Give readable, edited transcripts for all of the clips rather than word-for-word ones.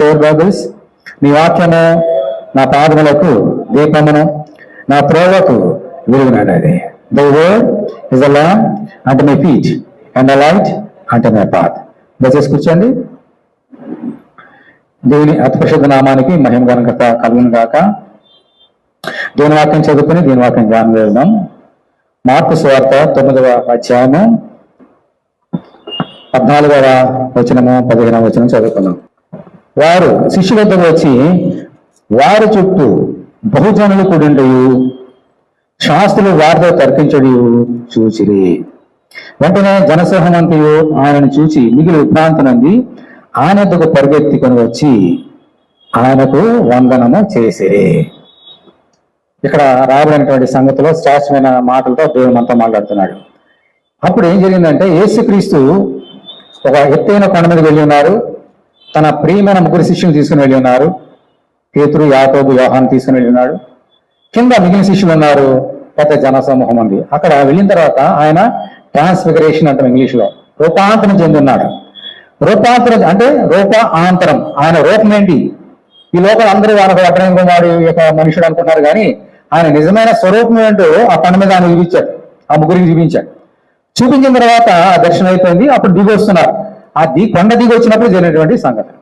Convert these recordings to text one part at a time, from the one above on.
Share Bibles. నీ వాక్యము నా పాదములకు దీపమును, నా త్రోవకు వెలుగునది. The word is a lamp unto my feet and a light unto my path. దయచేసి కూర్చోండి. దేవుని అతి పరిశుద్ధ నామానికి మహిమ ఘనత కలుగును గాక. దేవుని వాక్యం చదువుకుని దీని వాక్యం ధ్యానం చేద్దాం. మార్కు సువార్త 9వ అధ్యాయము 14వ వచనము 15వ వచనం చదువుకున్నాం. వారు శిష్యుల వద్దకు వచ్చి వారి చుట్టూ బహుజనులు కూడిండయు శాస్త్రులు వారితో తర్కించడియు చూచిరి. వెంటనే జనసమూహమంతయు ఆయనను చూచి మిగిలి విభ్రాంతునంది ఆయన వద్దకు పరిగెత్తుకొని వచ్చి ఆయనకు వందనము చేసిరి. ఇక్కడ రాబడినటువంటి సంగతిలో శ్రేష్టమైన మాటలతో దేవుడు మనతో మాట్లాడుతున్నాడు. అప్పుడు ఏం జరిగిందంటే, యేసుక్రీస్తు ఒక ఎత్తైన కొండ మీద వెళ్ళి ఉన్నారు. తన ప్రియమైన ముగ్గురు శిష్యులు తీసుకుని వెళ్ళి ఉన్నారు. పేతురు, యాకోబు, యోహాను తీసుకుని వెళ్ళి ఉన్నాడు. కింద మిగిలిన శిష్యులు ఉన్నారు, పెద్ద జనసమూహం ఉంది. అక్కడ వెళ్ళిన తర్వాత ఆయన ట్రాన్స్ఫిగరేషన్ అంటాం ఇంగ్లీష్లో, రూపాంతరం చెంది ఉన్నాడు. రూపాంతరం అంటే రూపాంతరం. ఆయన రూపం ఏంటి? ఈ లోకం అందరూ వాళ్ళకు వడ్రంగుమాడు యొక్క మనుషుడు అనుకుంటున్నారు, కానీ ఆయన నిజమైన స్వరూపం ఏంటో ఆ కొండ మీద ఆయన చూపించాడు, ఆ ముగ్గురికి చూపించాడు. చూపించిన తర్వాత ఆ దర్శనం అయిపోయింది. అప్పుడు దిగి వస్తున్నారు. కొండ దిగి వచ్చినప్పుడు జరిగినటువంటి సంగతి.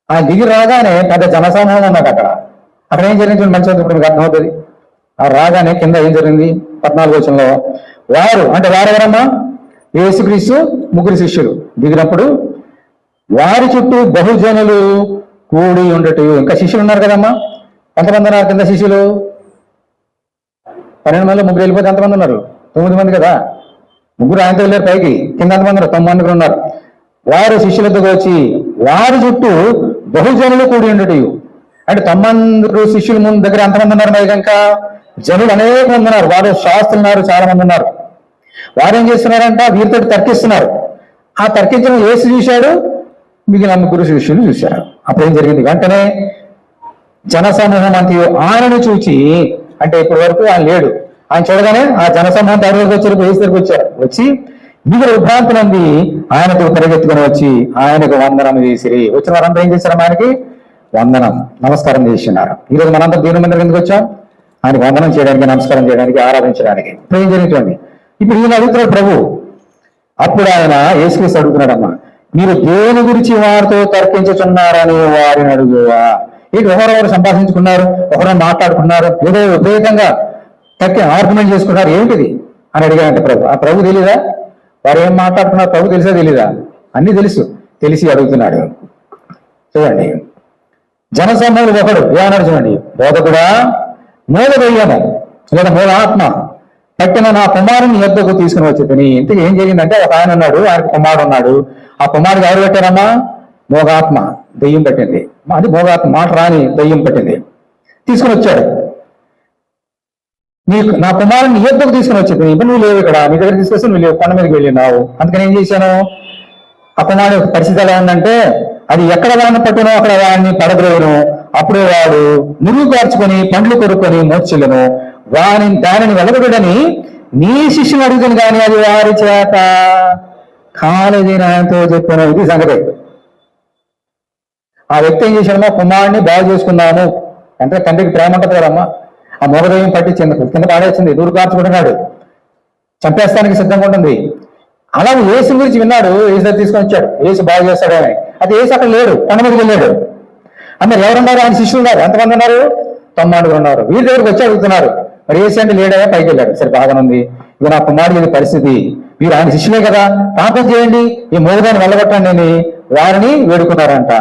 ఆ దిగి రాగానే పెద్ద జనసమూహం ఉన్నది. అక్కడ ఏం జరిగింది మంచిగా ఇప్పుడు మీకు అర్థమవుతుంది. ఆ రాగానే కింద ఏం జరిగింది? 14వ వచనంలో వారు అంటే వారెవరమ్మా? యేసుక్రీస్తు ముగ్గురు శిష్యులు దిగినప్పుడు వారి చుట్టూ బహుజనులు కూడి ఉండటం. ఇంకా శిష్యులు ఉన్నారు కదమ్మా. ఎంతమంది ఉన్నారు కింద శిష్యులు? 12 మందిలో ముగ్గురు వెళ్ళిపోతే ఎంతమంది ఉన్నారు? 9 మంది కదా. ముగ్గురు ఆయనతో వెళ్ళారు పైకి. కింద ఎంతమంది ఉన్నారు? 9 మంది ఉన్నారు. వారు శిష్యులతో వచ్చి వారి చుట్టూ బహుజనులు కూడి ఉండటం. అంటే 9 శిష్యుల ముందు దగ్గర ఎంతమంది ఉన్నారు? మరి ఇంకా జనులు అనేక మంది ఉన్నారు. వారు శాస్త్రులు ఉన్నారు, చాలా మంది ఉన్నారు. వారు ఏం చేస్తున్నారంట? వీరితో తర్కిస్తున్నారు. ఆ తర్కించిన యేసు చూశాడు, మిగిలిన ముగ్గురు శిష్యులు చూశారు. అప్పుడు ఏం జరిగింది? వెంటనే జనసమూహం అంతయు ఆయనను చూచి, అంటే ఇప్పటి వరకు ఆయన లేడు, ఆయన చూడగానే ఆ జనసమూహం దగ్గరకు వచ్చారు, యేసు దగ్గరకు వచ్చారు. వచ్చి మిగిలిన విభ్రాంతులంది ఆయనకు పరిగెత్తుకొని వచ్చి ఆయనకు వందనం చేసిరి. వచ్చిన వారంతా ఏం చేశారు? ఆయనకి వందనం, నమస్కారం చేస్తున్నారు. ఈరోజు మనంతా దేవుని మందిరం ఎందుకు వచ్చాం? ఆయనకు వందనం చేయడానికి, నమస్కారం చేయడానికి, ఆరాధించడానికి. ఇప్పుడు ఏం జరుగుతుంది? ఇప్పుడు ఈయన అడుగుతున్నాడు ప్రభు. అప్పుడు ఆయన యేసుక్రీస్తు అడుగుతున్నాడమ్మా, మీరు దేవుని గురించి వారితో తర్కించుచున్నారని వారిని అడుగువా? ఏంటి ఒకరెవరు సంభాషించుకున్నారు, ఒకరు మాట్లాడుకున్నారు, ఏదో విపరీతంగా ఆర్గ్యుమెంట్ చేసుకున్నారు, ఏమిటిది అని అడిగాడంటే ప్రభు. ఆ ప్రభు తెలీదా వారు ఏం మాట్లాడుకున్నారు? ప్రభు తెలిసా తెలీదా? అన్ని తెలిసి అడుగుతున్నాడు. చూడండి, జనసమూహంలో ఒకడు ఏమన్నాడు చూడండి, బోధకుడా, మూల దెయ్యము లేదా మూల ఆత్మ పట్టిన నా కుమారుని యొద్దకు తీసుకుని వచ్చేది. ఇంతకు ఏం జరిగిందంటే, ఒక ఆయన ఉన్నాడు, ఆయనకు కుమారుడు ఉన్నాడు. ఆ కుమారుడు ఎవరు పెట్టారమ్మా? మోగాత్మ, దెయ్యం పట్టింది. అది మోగాత్మ, మాట రాని దెయ్యం పట్టింది. తీసుకుని వచ్చాడు. నా కుమారుని యొద్దకు తీసుకుని వచ్చేది. ఇప్పుడు నువ్వు లేవు ఇక్కడ, మీ దగ్గర తీసుకొస్తే నువ్వు లేవు, కొండ మీదకి వెళ్ళినావు. అందుకని ఏం చేశాను? ఆ కుమారుడు పరిస్థితి ఎలా ఉందంటే, అది ఎక్కడ వాడిని పట్టునో అక్కడ వాడిని పడద్రోను. అప్పుడు వాడు నురుగు కార్చుకొని పండ్లు కొరుక్కొని మోర్చిల్లను. దానిని వెలగడని నీ శిష్యుని అడుగుతుంది, కానీ అది వారి చేత కాలేజీని ఆయనతో చెప్పాను. ఇది సంగతి. ఆ వ్యక్తి ఏం చేశాడమ్మా? కుమారుడిని బాగు చేసుకున్నాము అంటే తండ్రికి ప్రేమ ఉంటుంది కదమ్మా. ఆ మొగదయం పట్టి కింద పాడేసింది, దూరు కార్చుకుంటున్నాడు, చంపేస్తానికి సిద్ధంగా ఉంటుంది. అలా యేసు గురించి విన్నాడు, యేసు తీసుకొని వచ్చాడు, యేసు బాగు చేస్తాడు అని. అది యేసు అక్కడ లేడు, కొండ మీదకి వెళ్ళాడు. అందరు ఎవరున్నారు? ఆయన శిష్యులు ఉన్నారు. ఎంతమంది ఉన్నారు? 90 ఉన్నారు. వీరి దగ్గరకు వచ్చి అడుగుతున్నారు, మరి యేసు అంటే లేడా? పైకి వెళ్ళాడు. సరే, బాగానే ఉంది. ఇక నా కుమారుడి పరిస్థితి, వీరు ఆయన శిష్యులే కదా, పాపం చేయండి, ఈ మోగదాన్ని వెళ్ళగొట్టండి అని వారిని వేడుకున్నారంట.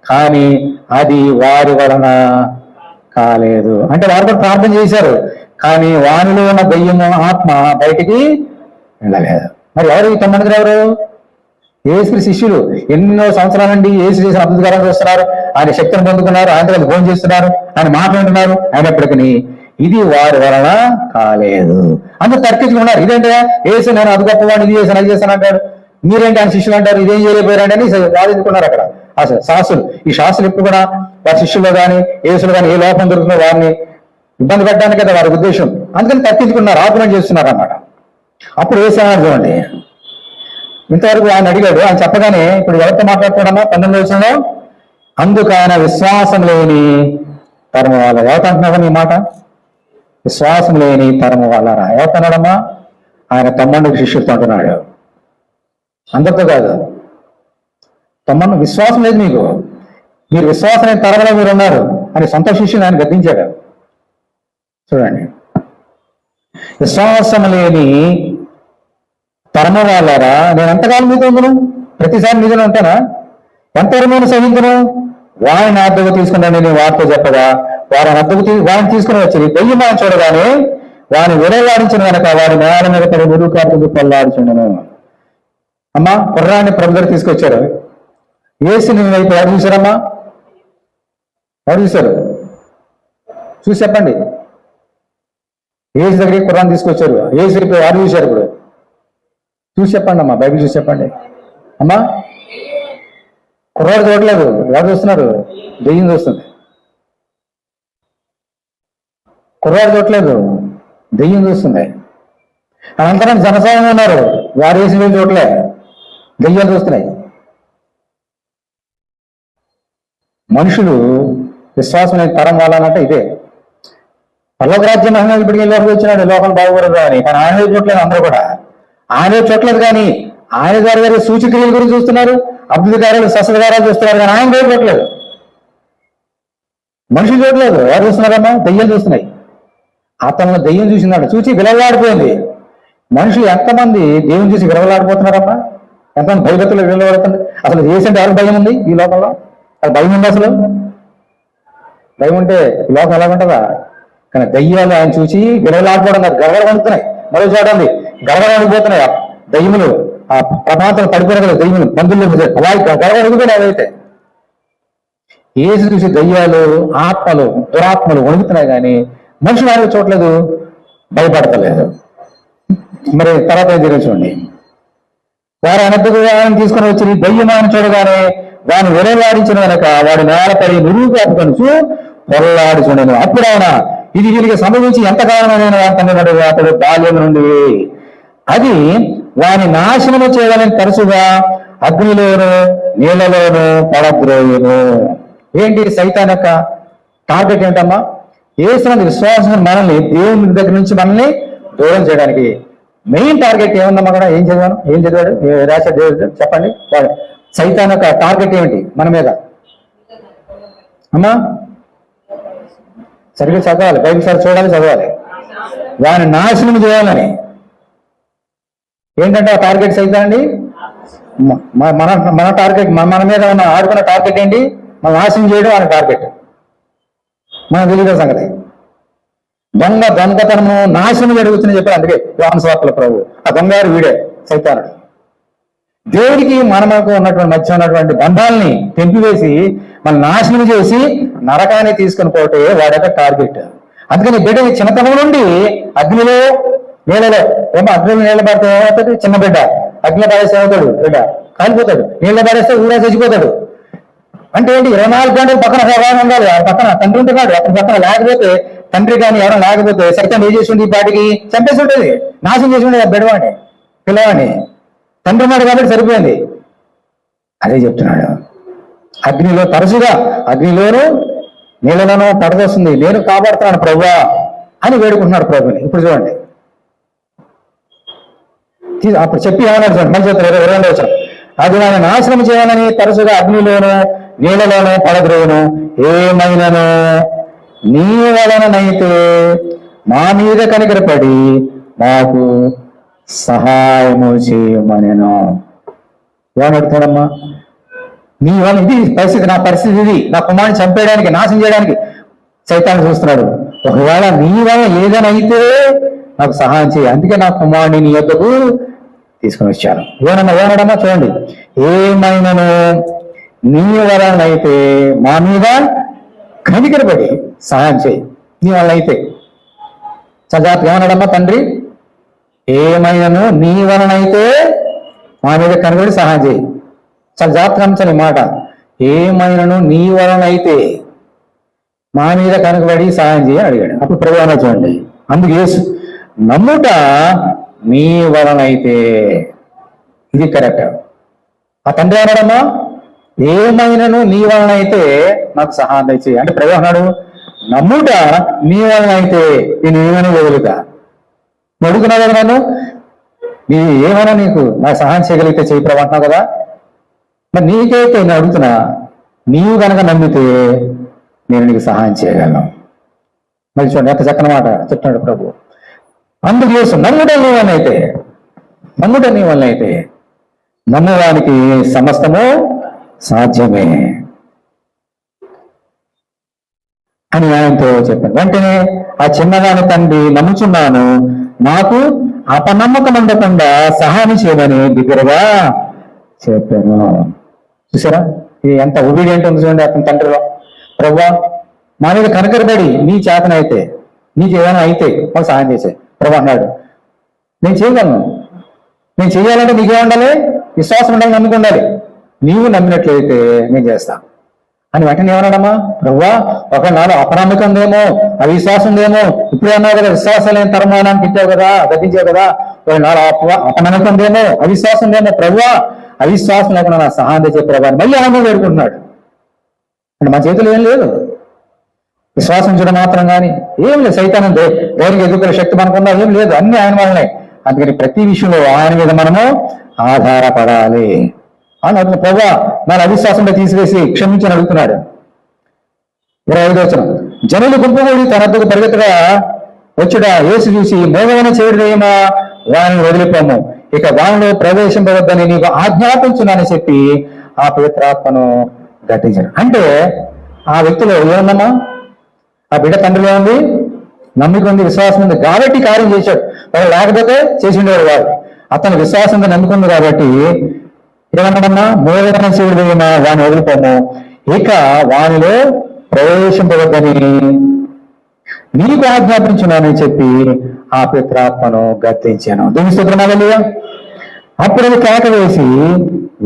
కానీ అది వారి వలన కాలేదు. అంటే వారు కూడా ప్రార్థన చేశారు, కానీ వానిలో ఉన్న దెయ్యము ఆత్మ బయటికి వెళ్ళలేదు. మరి ఎవరు ఈ 9 మంది? ఎవరు? యేసు శిష్యులు. ఎన్నో సంవత్సరాల నుండి యేసు చేసిన అద్భుతకాలను చూస్తున్నారు, ఆయన శక్తిని పొందుకున్నారు, ఆయన దగ్గర భోజనం చేస్తున్నారు, ఆయన మాట్లాడుతున్నారు. అయినప్పటికీ ఇది వారి వలన కాలేదు. అందరూ తర్కించుకున్నారు. ఇదేంటే యేసు నేను అది గొప్పవాడిని, ఇది చేశాను, అది చేశాను అంటాడు, మీరేంటి ఆయన శిష్యులు అంటారు, ఇదేం చేయలేకపోయారండి అని వాదించుకున్నారు అక్కడ శాస్త్రులు. ఈ శాస్త్రులు ఇప్పుడు కూడా వారి శిష్యుల్లో కానీ యేసులు కానీ ఏ లోపం దొరుకుతుందో వారిని ఇబ్బంది పెట్టడానికి కదా వారి ఉద్దేశం. అందుకని తప్పించుకున్నారు, ఆర్గ్యుమెంట్ చేస్తున్నారు అన్నమాట. అప్పుడు యేసు చూడండి, ఇంతవరకు ఆయన అడిగాడు, ఆయన చెప్పగానే ఇప్పుడు ఎవరితో మాట్లాడుతున్నాడమ్మా? 19వ వచనంలో అందుకు ఆయన విశ్వాసం లేని తరము వాళ్ళ ఎవతంటున్నాడమ్మా ఈ మాట? విశ్వాసం లేని తరము వాళ్ళరా ఎవతన్నాడమ్మా? ఆయన తమ్ముడికి శిష్యులతో అంటున్నాడు, అందరితో కాదు. తమ్ముడు విశ్వాసం లేదు మీకు, మీరు విశ్వాసం లేని తరంలో మీరు ఉన్నారు అని సొంత శిష్యుని ఆయన గద్దించాడు. చూడండి, విశ్వాసం లేని తరము వాళ్ళారా నేను ఎంతకాలం మీతో ఉందును? ప్రతిసారి మీదనే ఉంటానా? ఎంతవరకు సహించును? వారిని అద్దకు తీసుకున్నాను నేను వారితో చెప్పగా వారిని తీసుకుని వచ్చి దెయ్యమాని చూడగానే వారిని విడలాడించిన కనుక వారి నేల మీద పడి మురుకాటుకు పల్లాడుచుండను. అమ్మా కుర్రాన్ని ప్రభు దగ్గర తీసుకొచ్చారు. ఏసుని వైపు ఎవరు చూశారమ్మా? ఎవరు చూశారు? చూసి చెప్పండి. ఏసు దగ్గరికి కుర్రాన్ని తీసుకొచ్చారు. ఏసు వైపు ఎవరు చూశారు? ఇప్పుడు చూసి చెప్పండి అమ్మా, బైబిల్ చూసి చెప్పండి అమ్మా. కుర్రాడు చూడలేదు, ఎవరు చూస్తున్నారు? దెయ్యం చూస్తుంది. కుర్రాడు చూడలేదు, దెయ్యం చూస్తుంది. అనంతరం జనసాయం ఉన్నారు, వారు వేసి వీళ్ళు చూడలే, దెయ్యాలు చూస్తున్నాయి. మనుషులు విశ్వాసం లేని తరం వాళ్ళనంటే ఇదే. పల్లవ రాజ్యం మహిళ ఇప్పటికి లోపలికి వచ్చినాడు, లోకం బాగుపడదు అని. కానీ ఆయన చూడలేదు, అందరూ కూడా ఆయన చూడలేదు. కానీ ఆయన గారి సూచక్రియల గురించి చూస్తున్నారు, అద్భుత కార్యాలు శస్త్రకారాలు చూస్తున్నారు, కానీ ఆయన చూడలేదు. మనుషులు చూడలేదు, ఎవరు చూస్తున్నారమ్మా? దెయ్యాలు చూస్తున్నాయి. అతను దెయ్యం చూసినాడు, చూసి విలవలాడిపోయింది. మనుషులు ఎంతమంది దేవుని చూసి విలవలాడిపోతున్నారమ్మా? ఎంతమంది భయభక్తులు విలవలాడుతుంది? అసలు చేసంటే ఎవరికి భయం ఉంది ఈ లోకంలో? అది భయం ఉంది అసలు? భయం ఉంటే ఈ లోకం ఎలా ఉంటుందా? కానీ దయ్యాలు ఆయన చూసి విలవలాడిపోవడం కాదు, గడగడ వణుకుతున్నాయి. మరో చూడండి, గడగడ వణికిపోతున్నాయి దయ్యములు. ఆ ప్రమాదం పడిపోయిన కదా దయ్యములు బంధువులు అలా గడగడ వణికిపోయినాయి. అవైతే ఏసు చూసి దయ్యాలు ఆత్మలు దురాత్మలు వణుకుతున్నాయి, కానీ మనుషులు ఆయన చూడలేదు, భయపడతలేదు. మరి తర్వాత ఏం జరిగింది చూడండి. వారు అనర్థగా తీసుకుని వచ్చి దయ్యమాని చూడగానే వాడిని విడవాడించిన కనుక వాడి నేలపై నిరూపాపుకొనుచు పొరలాడి చూడను. అప్పుడు ఆయన ఇది వీరికి సంభవించి ఎంతకాలమైన తండ్రి అతడు బాల్యం నుండి అది వాని నాశనము చేయాలని తరచుగా అగ్నిలోను నీళ్లలోను పడద్రోయును. ఏంటి సైతాన్ యొక్క టార్గెట్ ఏంటమ్మా? యేసునందు విశ్వాసం మనల్ని దేవుని దగ్గర నుంచి మనల్ని దూరం చేయడానికి మెయిన్ టార్గెట్ ఏముందమ్మా? కూడా ఏం చదివాడు రాశాడు దేవుడు? చెప్పండి. వాడు సైతాన్ యొక్క టార్గెట్ ఏమిటి మన మీద? అమ్మా సరిగ్గా చదవాలి, బైబిల్ సార్ చూడాలి, చదవాలి. వాని నాశనం చేయాలని. ఏంటంటే ఆ టార్గెట్ సైతాన్ అండి. మన టార్గెట్ మన మీద ఉన్న ఆడుకున్న టార్గెట్ ఏంటి? మన నాశనం చేయడం ఆయన టార్గెట్. మనం తెలియదు సంగతి. దొంగతనము నాశనం జరుగుతుందని చెప్పారు. అందుకే యోహాను సువార్తలో ప్రభు ఆ దొంగారు వీడే సైతానుడు. దేవుడికి మనకు ఉన్నటువంటి మధ్య ఉన్నటువంటి బంధాలని తెంపివేసి మన నాశనం చేసి నరకాన్ని తీసుకుని పోతే వాడి యొక్క టార్గెట్. అందుకని బిడ్డ చిన్నతనం నుండి అగ్నిలో నీళ్ళలో అగ్నిలో నీళ్ళ పడితే ఏమవుతాడు? చిన్న బిడ్డ అగ్నిలో పడేస్తే ఏమవుతాడు? బిడ్డ కాలిపోతాడు. నీళ్ళ పడేస్తే ఊరా చచ్చిపోతాడు. అంటే ఏంటి? 24 గంటలు పక్కన సహాయం ఉండాలి. పక్కన తండ్రి ఉంటున్నాడు, అతని పక్కన లేకపోతే తండ్రి కానీ ఎవరైనా లేకపోతే సైతం ఏం చేసి ఈ పాటికి చంపేసి ఉంటుంది, నాశనం చేసి ఉండేది బిడ్డవాడిని పిల్లవాడిని. తండ్రి ఉన్నాడు కాబట్టి సరిపోయింది. అదే చెప్తున్నాడు. అగ్నిలో తరచుగా అగ్నిలోను నీళ్ళలోనూ పడదొస్తుంది, నేను కాపాడుతున్నాను ప్రభువా అని వేడుకుంటున్నాడు ప్రభుని. ఇప్పుడు చూడండి, అప్పుడు చెప్పి ఏమన్నాడు చూడండి, మళ్ళీ చెప్తారు 22వ వచనం. అది ఆయన నాశనం చేయాలని తరచుగా అగ్నిలోను నీళ్ళలోనూ పడద్రోవును. ఏమైనాను నీ వలననైతే మా మీద కనికరపడి మాకు సహాయము చేయమనెను. ఏమడుగుతాడమ్మా? నీ వల్ల ఇది పరిస్థితి, నా పరిస్థితి ఇది, నా కుమారుని చంపేయడానికి నాశనం చేయడానికి సైతాన్ని చూస్తున్నాడు. ఒకవేళ నీ వల్ల ఏదైనా అయితే నాకు సహాయం చేయి, అందుకే నా కుమారుని నీ యొద్దకు తీసుకుని వచ్చాను. ఏమన్నాడమ్మా? చూడండి, ఏమైనాను నీ వలనైతే మా మీద కనికరపడి సహాయం చేయి, నీ వల్ల అయితే. సజాత్ ఏమన్నాడమ్మా తండ్రి? ఏమైనాను నీ వలనైతే మా మీద కనబడి సహాయం చేయి. చాలా జాగ్రత్తగా గమనించాలి మాట. ఏమైనాను నీ వలనైతే మా మీద కనుకబడి సహాయం చేయి అని అడిగాడు. అప్పుడు ప్రభువా చూడండి, అందుకు యేసు నమ్ముట నీ వలనైతే ఇది కరెక్ట్. ఆ తండ్రి అన్నాడమ్మా, ఏమైనాను నీ వలన అయితే నాకు సహాయం దయచేయి. అంటే ప్రభు అన్నాడు, నమ్ముట నీ వలన అయితే నేను ఏమైనా వదులుతా. నువ్వు అడుగుతున్నావు కదా నన్ను, నీ ఏమైనా నీకు నాకు సహాయం చేయగలిగితే చేయి ప్రభు అంటున్నావు కదా. మరి నీకైతే నేను అడుగుతున్నా, నీవు కనుక నమ్మితే నేను నీకు సహాయం చేయగలను. మరి చూడండి ఎంత చక్కని మాట చెప్తున్నాడు ప్రభు. అందుకోసం నమ్ముట నీ వలన అయితే, నమ్ముట నీ వలన అయితే నమ్మువానికి సమస్తము సాధ్యమే అని ఆయనతో చెప్పాను. వెంటనే ఆ చిన్నదాని తండ్రి, నమ్ముచున్నాను, నాకు అపనమ్మకం ఉండకుండా సహాయం చేయమని బిగ్గరగా చెప్పాను. చూసారా ఇది ఎంత ఒబీడియంట్ ఉంది చూడండి అతని తండ్రిలో. ప్రభువా మా మీద కనకరబడి నీ చేతనైతే, నీకు ఏదైనా అయితే మాకు సహాయం చేసే ప్రభు అన్నాడు. నేను చేయగలను. నేను చేయాలంటే నీకే ఉండాలి, విశ్వాసం ఉండాలి, నమ్మకం ఉండాలి. నీవు నమ్మినట్లయితే నేను చేస్తా అని వెంటనే ఏమన్నాడమ్మా, ప్రభువా ఒక నాలో అపనమ్మకం ఉందేమో, అవిశ్వాసం ఉందేమో, ఇప్పుడు అన్నావు కదా విశ్వాసం లేని తరమానాన్ని తిట్టావు కదా, గద్దించావు కదా, ఒక నాలో అపనమ్మకం ఉందేమో, అవిశ్వాసం ఉందేమో, ప్రభువా అవిశ్వాసం లేకుండా నా సహాయం తెచ్చే ప్రభాని మళ్ళీ ఆనందం వేడుకుంటున్నాడు. అంటే మా చేతులు ఏం లేదు, విశ్వాసం చూడ మాత్రం కానీ ఏం లేదు. సైతానం దేవునికి ఎదుర్కొనే శక్తి మనకున్నా ఏం లేదు, అన్ని ఆయన వల్లనే. అందుకని ప్రతి విషయంలో ఆయన మీద మనము ఆధారపడాలి అని అడుగుతున్నా. ప్రభా నా అవిశ్వాసంలో తీసివేసి క్షమించని అడుగుతున్నాడు. 25వ వచనం, జనులు గుంపుగూడి తన వద్దకు పరిగెత్తగా వచ్చుట యేసు చూసి, మోగమైన చేయడమా వారిని వదిలిపోము, ఇక వారిలో ప్రవేశింపవద్దని నీకు ఆజ్ఞాపించునని చెప్పి ఆ పవిత్రాత్మను గట్టించాడు. అంటే ఆ వ్యక్తిలో ఏమన్నా, ఆ బిడ్డ తండ్రిలో ఉంది, నమ్మిక ఉంది, విశ్వాసం ఉంది కాబట్టి కార్యం చేశాడు. వాడు లేకపోతే చేసిండేవాడు వాడు. అతను విశ్వాసంగా నమ్ముకుంది కాబట్టి ఏమన్నాడన్నా, మోగమైన చేయడమా వాడిని వదిలిపోము, ఇక వానిలో ప్రవేశింపవద్దని నీకు ఆజ్ఞాపించున్నానని చెప్పి ఆ పిత్రాత్మను గద్దించాను. దీని స్తోత్రమా. అప్పుడు అది కేక వేసి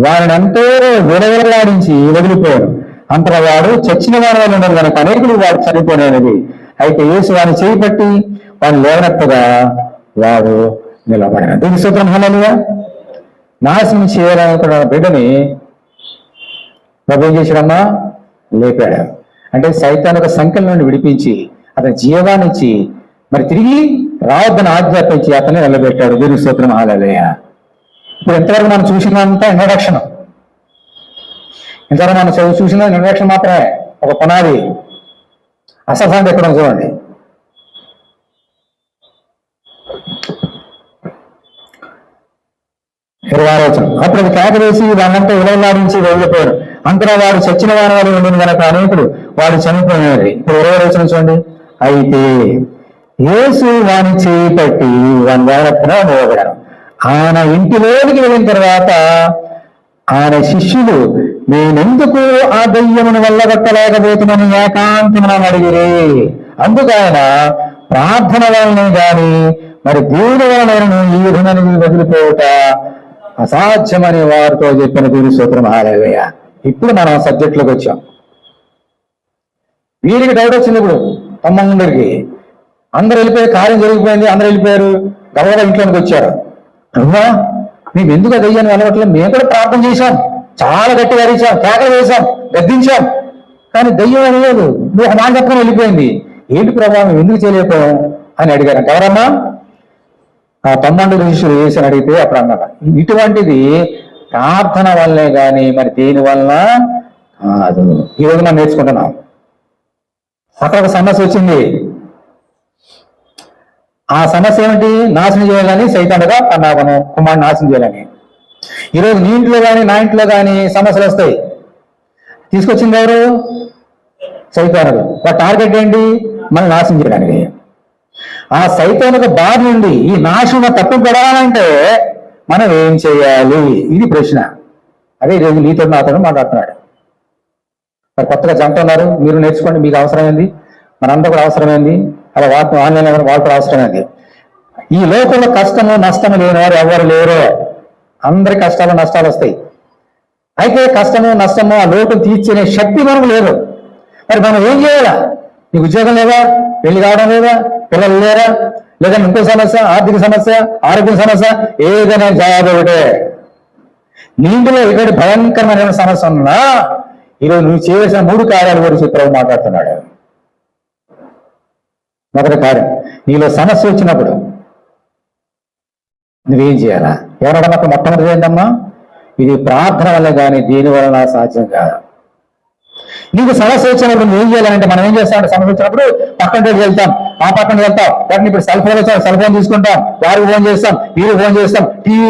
వారిని అంతే విడవిడలాడించి వదిలిపోయాడు. అంతలో వాడు చచ్చిన వారి వల్ల ఉన్నారు కనుక అనేకులు వాడు చనిపోయినది. అయితే యేసు వాడిని చేయి పట్టి వాడిని లేవనెత్తగా వాడు నిలబడిన. దీని స్తోత్రం. హల్లెలూయా. నాశనం చేయాలనుకున్న బిడ్డని ప్రభు ఏం చేశాడమ్మా, లేపాడు. అంటే సైతాన్ ఒక సంఖ్యల నుండి విడిపించి అతని జీవాన్ని ఇచ్చి మరి తిరిగి రావద్దని ఆజ్ఞాపించి అతన్ని నిలబెట్టాడు. దేవుని స్తోత్రం. హల్లెలూయా. ఇప్పుడు ఎంతవరకు మనం చూసినంత ఇంట్రడక్షన్, ఇంతవరకు మనం చూసిన ఇంట్రడక్షన్ మాత్రమే, ఒక పునాది. అసలు సంగతి ఎక్కడ చూడండి. అప్పుడు అది కేక వేసి వాళ్ళంతా విలవలాడించి వెళ్ళిపోయారు. అంతలో వాడు చచ్చిన వారి వారు ఉండింది కనుక అనేకులు వాడు చనిపోయినది. ఇప్పుడు 20వ చూడండి. అయితే యేసు వాని చేయి పట్టి వాని జాగ్రత్తగా మోగడారు. ఆయన ఇంటిలోనికి వెళ్ళిన తర్వాత ఆయన శిష్యులు, నేనెందుకు ఆ దయ్యమును వెళ్ళగొట్టలేకపోతున్నాను ఏకాంతమున అడిగిరే. అందుకు ఆయన ప్రార్థన వలనే గాని మరి దేవుడి వలన ఈ విధమైన వదిలిపోవుట అసాధ్యమని వారితో చెప్పిన దేవుని స్తోత్రం. హల్లెలూయా. ఇప్పుడు మనం సబ్జెక్టులోకి వచ్చాం. వీరికి డౌట్ వచ్చింది. ఇప్పుడు తమ్ముడికి అందరూ వెళ్ళిపోయి కార్యం జరిగిపోయింది, అందరూ వెళ్ళిపోయారు, గర్వగా ఇంట్లోకి వచ్చారు. అమ్మా మేము ఎందుకు దయ్యాన్ని వెళ్ళగొట్టలేదు, మేము కూడా ప్రార్థన చేశాం, చాలా గట్టిగా అరిచాం, కేకలు వేశాం, గద్దించాం, కానీ దయ్యం అనేది నువ్వు ఒక మాట చెప్పని వెళ్ళిపోయింది. ఏంటి ప్రభావం ఎందుకు చేయలేకపోయాం అని అడిగారు. ఎవరమ్మా? ఆ తమ్ముడు శిష్యులు వేసి అడిగితే అప్పుడు అన్నమాట, ఇటువంటిది ప్రార్థన వల్లే కానీ మరి దేని వలన కాదు. ఈ రోజు మనం నేర్చుకుంటున్నాం. అక్కడ ఒక సమస్య వచ్చింది. ఆ సమస్య ఏమిటి? నాశనం చేయాలని సైతానుగా పన్నాగను కుమారుడు నాశనం చేయాలని. ఈరోజు నీ ఇంట్లో కానీ నా ఇంట్లో కానీ సమస్యలు వస్తాయి. తీసుకొచ్చింది ఎవరు? సైతానుడు. వాటి టార్గెట్ ఏంటి? మనం నాశనం చేయడానికి. ఆ సైతానుక బాధ నుండి ఈ నాశనం తప్పిపడాలంటే మనం ఏం చేయాలి? ఇది ప్రశ్న. అదే ఈరోజు నీతో నాతో మాట్లాడుతున్నాడు. మరి కొత్తగా జంట ఉన్నారు, మీరు నేర్చుకోండి, మీకు అవసరమైంది, మనందరూ కూడా అవసరమైంది, అలా వాళ్ళకు ఆన్లైన్ వాళ్ళు కూడా అవసరమైంది. ఈ లోకంలో కష్టము నష్టము లేనివారు ఎవరు లేరు. అందరి కష్టాలు నష్టాలు వస్తాయి. అయితే కష్టము నష్టము ఆ లోటు తీర్చే శక్తి మనకు లేదు. మరి మనం ఏం చేయాలా? నీకు ఉద్యోగం లేదా, పెళ్లి కావడం లేదా, పిల్లలు లేరా, లేదా ఇంకో సమస్య, ఆర్థిక సమస్య, ఆరోగ్య సమస్య, ఏదైనా జవాబు ఒకటే, నీ ఇంటిలో ఇక్కడ భయంకరమైన సమస్య ఉన్నా ఈరోజు నువ్వు చేసిన 3 కార్యాల గురించి ప్రభు మాట్లాడుతున్నాడు. మొదటి కార్యం, నీలో సమస్య వచ్చినప్పుడు నువ్వేం చేయాలా? ఎవరన్నా మొట్టమొదటి ఏంటమ్మా, ఇది ప్రార్థన వల్ల కానీ దేని వలన సాధ్యం కాదు. నీకు సమస్య వచ్చినప్పుడు నువ్వు ఏం చేయాలంటే, మనం ఏం చేస్తామంటే సమస్య వచ్చినప్పుడు పక్కన వెళ్తాం, ఆ పక్కన వెళ్తాం, వాటిని ఇప్పుడు సెల్ ఫోన్ తీసుకుంటాం, వారికి ఫోన్ చేస్తాం, వీరికి ఫోన్ చేస్తాం, టీవీ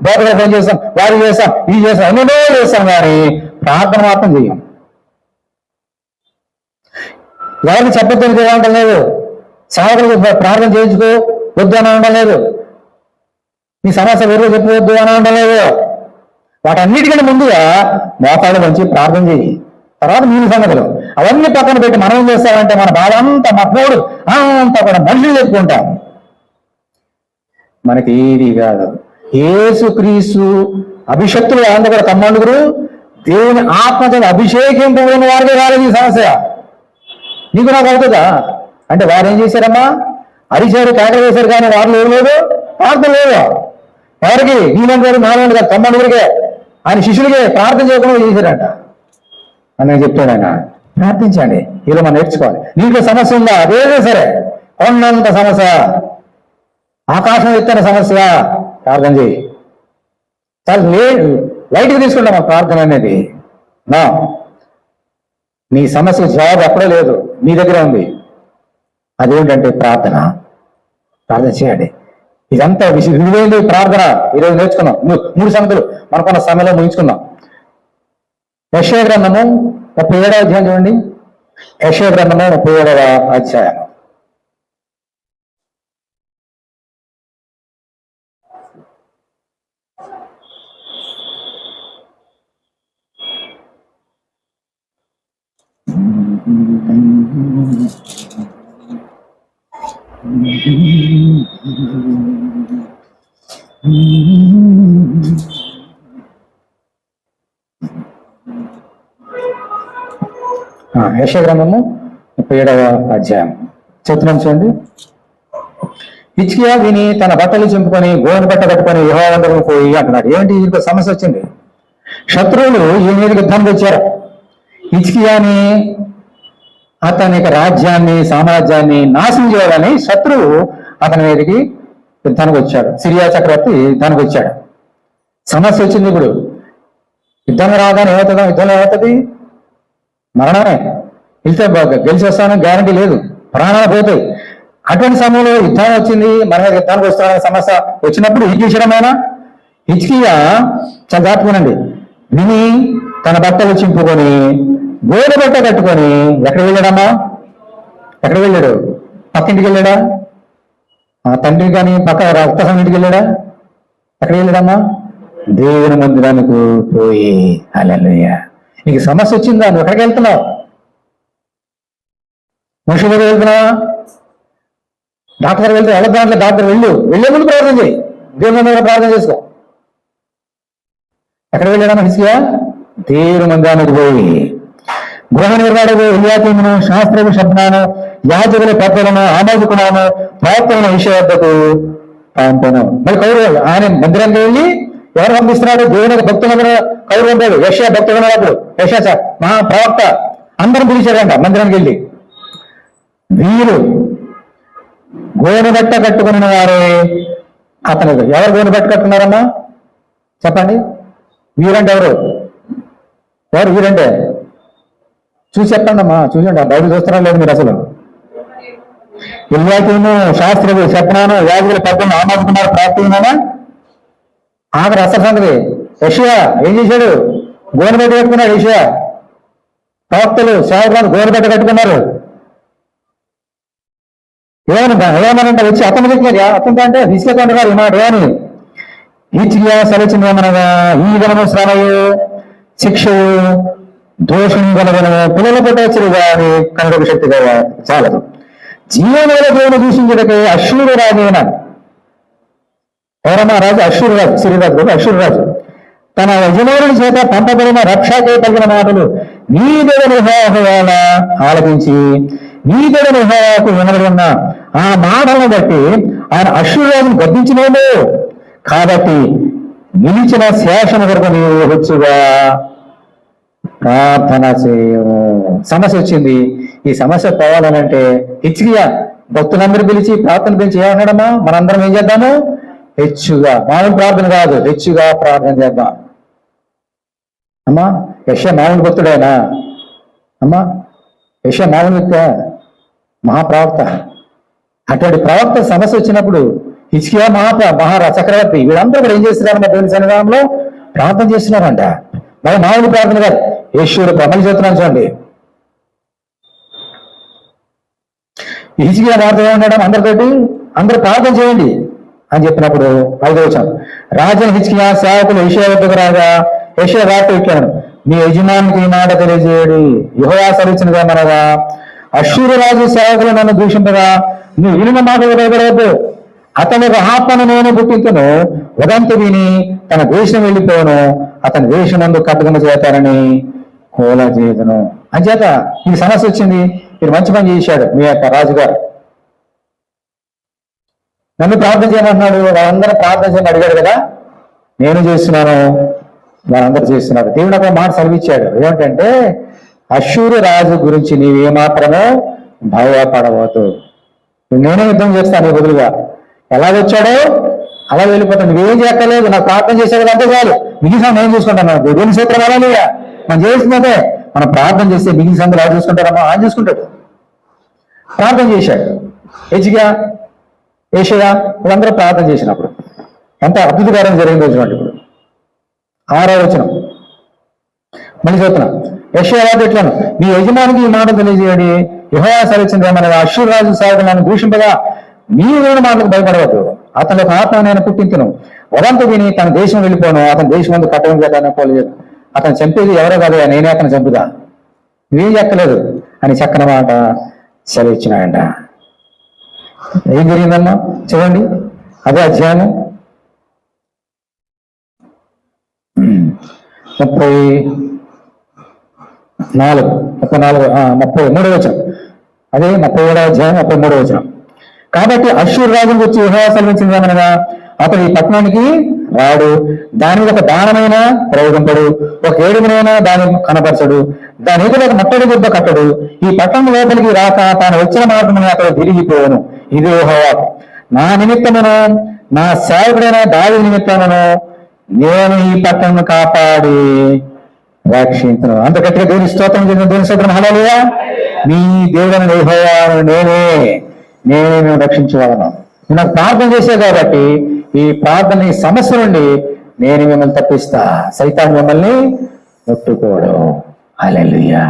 బోర్డుగా ఫోన్ చేస్తాం, వారికి చేస్తాం, ఇది చేస్తాం, ఎన్నో చేస్తాం, కానీ ప్రార్థన మాత్రం చేయం. ఎవరికి చెప్పొద్దని చేయడం లేదు, సేవకులకు ప్రార్థన చేయించుకో వద్దు అని అనడం లేదు, నీ సమస్య వేరే చెప్పవద్దు అని అనడం లేదు. వాటన్నిటికంటే ముందుగా మోకాళ్ళు మంచి ప్రార్థన చేయి, తర్వాత మీ సంగతులు అవన్నీ పక్కన పెట్టి మనం ఏం చేస్తామంటే మన బాధ అంతా మబ్బోడు అంతా కూడా మళ్ళీ చెప్పుకుంటాం. మనకి ఏది కాదు. యేసుక్రీస్తు అభిషక్తులు అంత కూడా తమ్ముడుగురు దేవుని ఆత్మతో అభిషేకింపబడిన వారికే కాలేదు ఈ సమస్య. నీకు నాకు అవుతుందా అంటే వారు ఏం చేశారమ్మా, అరిచారు, కేకలు వేశారు, కానీ వారిలో ఏం లేదు, ప్రార్థన లేదు. ఎవరికి? నీలంటి గారు, నాలుగు గారు, తమ్ముడికే, ఆయన శిష్యుడికే ప్రార్థన చేయకుండా చేశారంట. అని చెప్తాడు ఆయన, ప్రార్థించండి, ఇలా మనం నేర్చుకోవాలి. నీకు సమస్య ఉందా, అదేదే సరే, కొండంత సమస్య, ఆకాశం ఎత్తిన సమస్య, ప్రార్థన చేయి. చాలా లైట్గా తీసుకుంటాం ఆ ప్రార్థన అనేది. నా నీ సమస్య జవాబు ఎక్కడో లేదు, నీ దగ్గర ఉంది. అదేంటంటే ప్రార్థన. ప్రార్థన చేయండి. ఇదంతా విలువైంది ప్రార్థన. ఈరోజు నేర్చుకున్నాం 3 సంగతులు మనకున్న సమయంలో ముగించుకున్నాం. యెషయా గ్రంథము 37వ అధ్యాయం చూడండి. యెషయా గ్రంథము 37వ అధ్యాయం. యెషయా గ్రంథము 37వ అధ్యాయం చెప్తున్నాం చూడండి. హిజ్కియా విని తన బట్టలు చింపుకొని గోనె బట్ట కట్టుకొని యెహోవా దగ్గరకు పోయి అంటున్నాడు. ఏంటి? ఇంకో సమస్య వచ్చింది. శత్రువులు ఈ మీదకి యుద్ధానికి వచ్చారు. హిజ్కియాని, అతని రాజ్యాన్ని, సామ్రాజ్యాన్ని నాశనం చేయాలని శత్రువు అతని మీదకి యుద్ధానికి వచ్చాడు. సిరియా చక్రవర్తి యుద్ధానికి వచ్చాడు. సమస్య వచ్చింది. ఇప్పుడు యుద్ధం రాగానే ఏమవుతుందో, యుద్ధంలో ఏమవుతుంది? మరణమే. వెళ్తే గెలిచి వస్తానని గ్యారంటీ లేదు, ప్రాణాలు పోతాయి. అటువంటి సమయంలో యుద్ధం వచ్చింది, మన మీద యుద్ధానికి వస్తాననే సమస్య వచ్చినప్పుడు ఏం చేశాడమైనా? హిజ్కియా చాలా దాటుకోనండి, విని తన బట్టలు చింపుకొని గోనె బట్ట కట్టుకొని ఎక్కడ వెళ్ళాడమ్మా? ఎక్కడ వెళ్ళాడు? పక్కింటికి వెళ్ళాడా? ఆ తండ్రి కానీ పక్క రక్త ఇంటికి వెళ్ళాడా? ఎక్కడ వెళ్ళాడమ్మా? దేవుని మందిరానికి పోయి. హల్లెలూయా. నీకు సమస్య వచ్చిందా? నువ్వు ఎక్కడికి వెళ్తున్నావు? మనుషుల దగ్గర వెళ్తున్నావా? డాక్టర్ దగ్గర వెళ్తే వెళ్ళదు, దాంట్లో డాక్టర్ వెళ్ళే ముందు ప్రార్థన చేయి, దేవుని దగ్గర ప్రార్థన చేసుకో. ఎక్కడ వెళ్ళాడమ్మా హిజ్కియా? దేవుని మందిరానికి పోయి గృహ నిర్మాణకు ఎలియాకీమును, శాస్త్రపు శబ్దాను, యాజకుల పెద్దలను, ఆమోదుకున్నాను, ప్రవక్తలను విషయద్దకు పంపాను. మరి కౌరవులు ఆయన మందిరానికి వెళ్ళి ఎవరు పంపిస్తున్నాడు? దేవుని భక్తులందరూ కౌరు ఉంటాడు. యెషయా భక్తుడు ఉన్నప్పుడు యెషయా మహా ప్రవక్త అందరం పిలిచాడంట మందిరానికి వెళ్ళి. వీరు గోనె బట్ట కట్టుకున్న వారే అతను. ఎవరు గోనె బట్ట కట్టుకున్నారమ్మా చెప్పండి? వీరంటే ఎవరు? ఎవరు వీరంటే? చూసి చెప్పండి అమ్మా, చూసండి. ఆ బైబిల్ చూస్తున్నా లేదు మీరు అసలు? ఎలియాకీము, శాస్త్రులు చెప్పినాను, యాజకుల పెద్దలను ఆమోదుకున్నారు, ప్రార్థించినానా? ఆఖరి అసలు సంగతి యెషయా ఏం చేశాడు? గోనె బట్ట కట్టుకున్నాడు. యెషయా ప్రవక్తలు, సేవకులు గోనె బట్ట కట్టుకున్నారు. ఏమనంటే వచ్చి అతను చెప్పారు. అతనితో అంటే తీసుకెళ్తున్నారు ఈనాడు. ఏమని? హిజ్కియా సెలచిన ఏమనగా, ఈ దినము శ్రమయు, శిక్షయు, దోషం కలగను, పిల్లల పుట్టచ్చులు కానీ కనుక శక్తిగా చాలదు. జీవనముల దేవుని దూషించుటకై అశ్షూరు రాజైన ఎవరన్నా రాజు? అశ్షూరు రాజు, సిరిరాజు అశ్షూరు రాజు తన యజమానుని చేత పంపబడిన రక్షాకే తగిన మాటలు నీ దేవుని యెహోవా ఆలపించి నీ దేవుని యెహోవాకు వినబడి ఉన్న ఆ మాటలను బట్టి ఆయన అశ్షూరు రాజును గద్దించినాడు. కాబట్టి నిలిచిన శేషము కొరకు నీవు హెచ్చుగా ప్రార్థన చేయము. సమస్య వచ్చింది. ఈ సమస్య పోవాలనంటే హెచ్చుగా భక్తులందరూ పిలిచి ప్రార్థన పిలిచి ఏమన్నాడమ్మా? మనందరం ఏం చేద్దాము? హెచ్చుగా, మామూలు ప్రార్థన కాదు, హెచ్చుగా ప్రార్థన చేద్దాం. అమ్మా యెషయా మామూలు భక్తుడేనా? అమ్మా యెషయా మామూలు వ్యక్త, మహాప్రవక్త. అటువంటి ప్రవక్త సమస్య వచ్చినప్పుడు హిజ్కియా చక్రవర్తి వీళ్ళందరూ కూడా ఏం చేస్తున్నారన్న దేవుని సన్నిధానంలో ప్రార్థన చేస్తున్నారంట. మరి మామూలు ప్రార్థన కాదు, యేషువుడు అమలు చేస్తున్నాను చూడండి. హిజ్కియా వార్త ఏమన్నాడు? అందరితోటి అందరూ ప్రార్థన చేయండి అని చెప్పినప్పుడు 5వ వచనం, రాజైన హిజ్కియా సేవకులు యెషయా వద్దకు రాగా యెషయా వార్త ఇచ్చాడు, మీ యజమానికి ఈ మాట తెలియజేయడు, యెహోవా సెలవిచ్చినదేమనగా, అష్షూరు రాజు సేవకులు నన్ను దూషింపగా నువ్వు వినిన మాట భయపడవద్దు. అతని రహాత్మను నేను పుట్టించును, ఉదంతి విని తన దేశం వెళ్ళిపోను, అతని దేశమందు కట్టగమ చేతారని కోలా చేయదును. అంచేత ఈ సమస్య వచ్చింది, మీరు మంచి పని చేశాడు మీ యొక్క రాజుగారు. నన్ను ప్రార్థన చేయమంటున్నాడు, వాళ్ళందరూ ప్రార్థన చేయమని అడిగాడు కదా, నేను చేస్తున్నాను, వాళ్ళందరూ చేస్తున్నారు. దేవుడు ఒక మాట సెలవిచ్చాడు, ఏమిటంటే అష్షూరు రాజు గురించి నీవేమాత్రమో భయపడవద్దు, నేనే యుద్ధం చేస్తాను నీ బదులుగా. ఎలా వచ్చాడో అలా వెళ్ళిపోతాను, నువ్వేం చేయక్కర్లేదు, నాకు ప్రార్థన చేసేది అంతే చాలు, మిగిలిన నేను చూసుకుంటాను. దేవుని సూత్రం అలా మనం చేస్తున్నదే, మనం ప్రార్థన చేస్తే మిగిలిన సందులు ఎలా చూసుకుంటారమ్మా? ఆయన చూసుకుంటాడు. ప్రార్థన చేశాడు హెజ్కియా, యెషయా వీళ్ళందరూ ప్రార్థన చేసినప్పుడు ఎంత అద్భుతకారం జరిగిందో చూడండి. ఇప్పుడు 6వ వచనం మళ్ళీ చదువుతున్నా. యెషయా వార్త ఇట్లను, నీ యజమానికి ఈ మాట తెలియజేయడి, యెహోవా సెలవిచ్చినది ఏమనగా, అష్షూరు రాజు సేవకులు నన్ను దూషింపగా నీవు వేరు మాటలకు భయపడవద్దు. అతని ఒక ఆత్మ నేను పుట్టించును, వదంతు విని తన దేశం వెళ్ళిపోను, అతని దేశం ముందు కట్టడం చేత పోలేదు. అతను చంపేది ఎవరో కాదు, నేనే అతను చంపుదా, నువ్వేం చెక్కలేదు అని చక్కని మాట సెలవిచ్చినాయంట. ఏం జరిగిందమ్మా చూడండి, అదే అధ్యాయం 33వ వచనం, అదే 37వ అధ్యాయం 33వ వచనం. కాబట్టి అష్షూరు రాజును వచ్చి యెహోవా సెలవిచ్చినది ఏమనగా, అతడు ఈ పట్టణానికి రాడు, దాని మీద ఒక దానమైన ప్రయోగింపడు, ఒక ఏడుగునైనా దాని కనపరచడు, దాని ఎదురు ఒక మట్టడి గుడ్డ కట్టడు, ఈ పట్టణం లోపలికి రాక తాను వచ్చిన మార్గమును అతడు తిరిగిపోవను. ఇది యెహోవా నా నిమిత్తమును నా సేవకుడైన దావీదు నిమిత్తమును నేను ఈ పట్టణం కాపాడి రక్షించును. అంత గట్టిగా దేవుని స్తోత్రం చేసిన దేవుని స్తోత్రం. హల్లెలూయా. నీ దేవుడైన యెహోవా నేనే రక్షించగలను. నాకు ప్రార్థన చేసే కాబట్టి ఈ ప్రార్థన ఈ సమస్య నుండి నేను మిమ్మల్ని తప్పిస్తా, సైతాను మిమ్మల్ని ముట్టుకోవడం. హల్లెలూయా.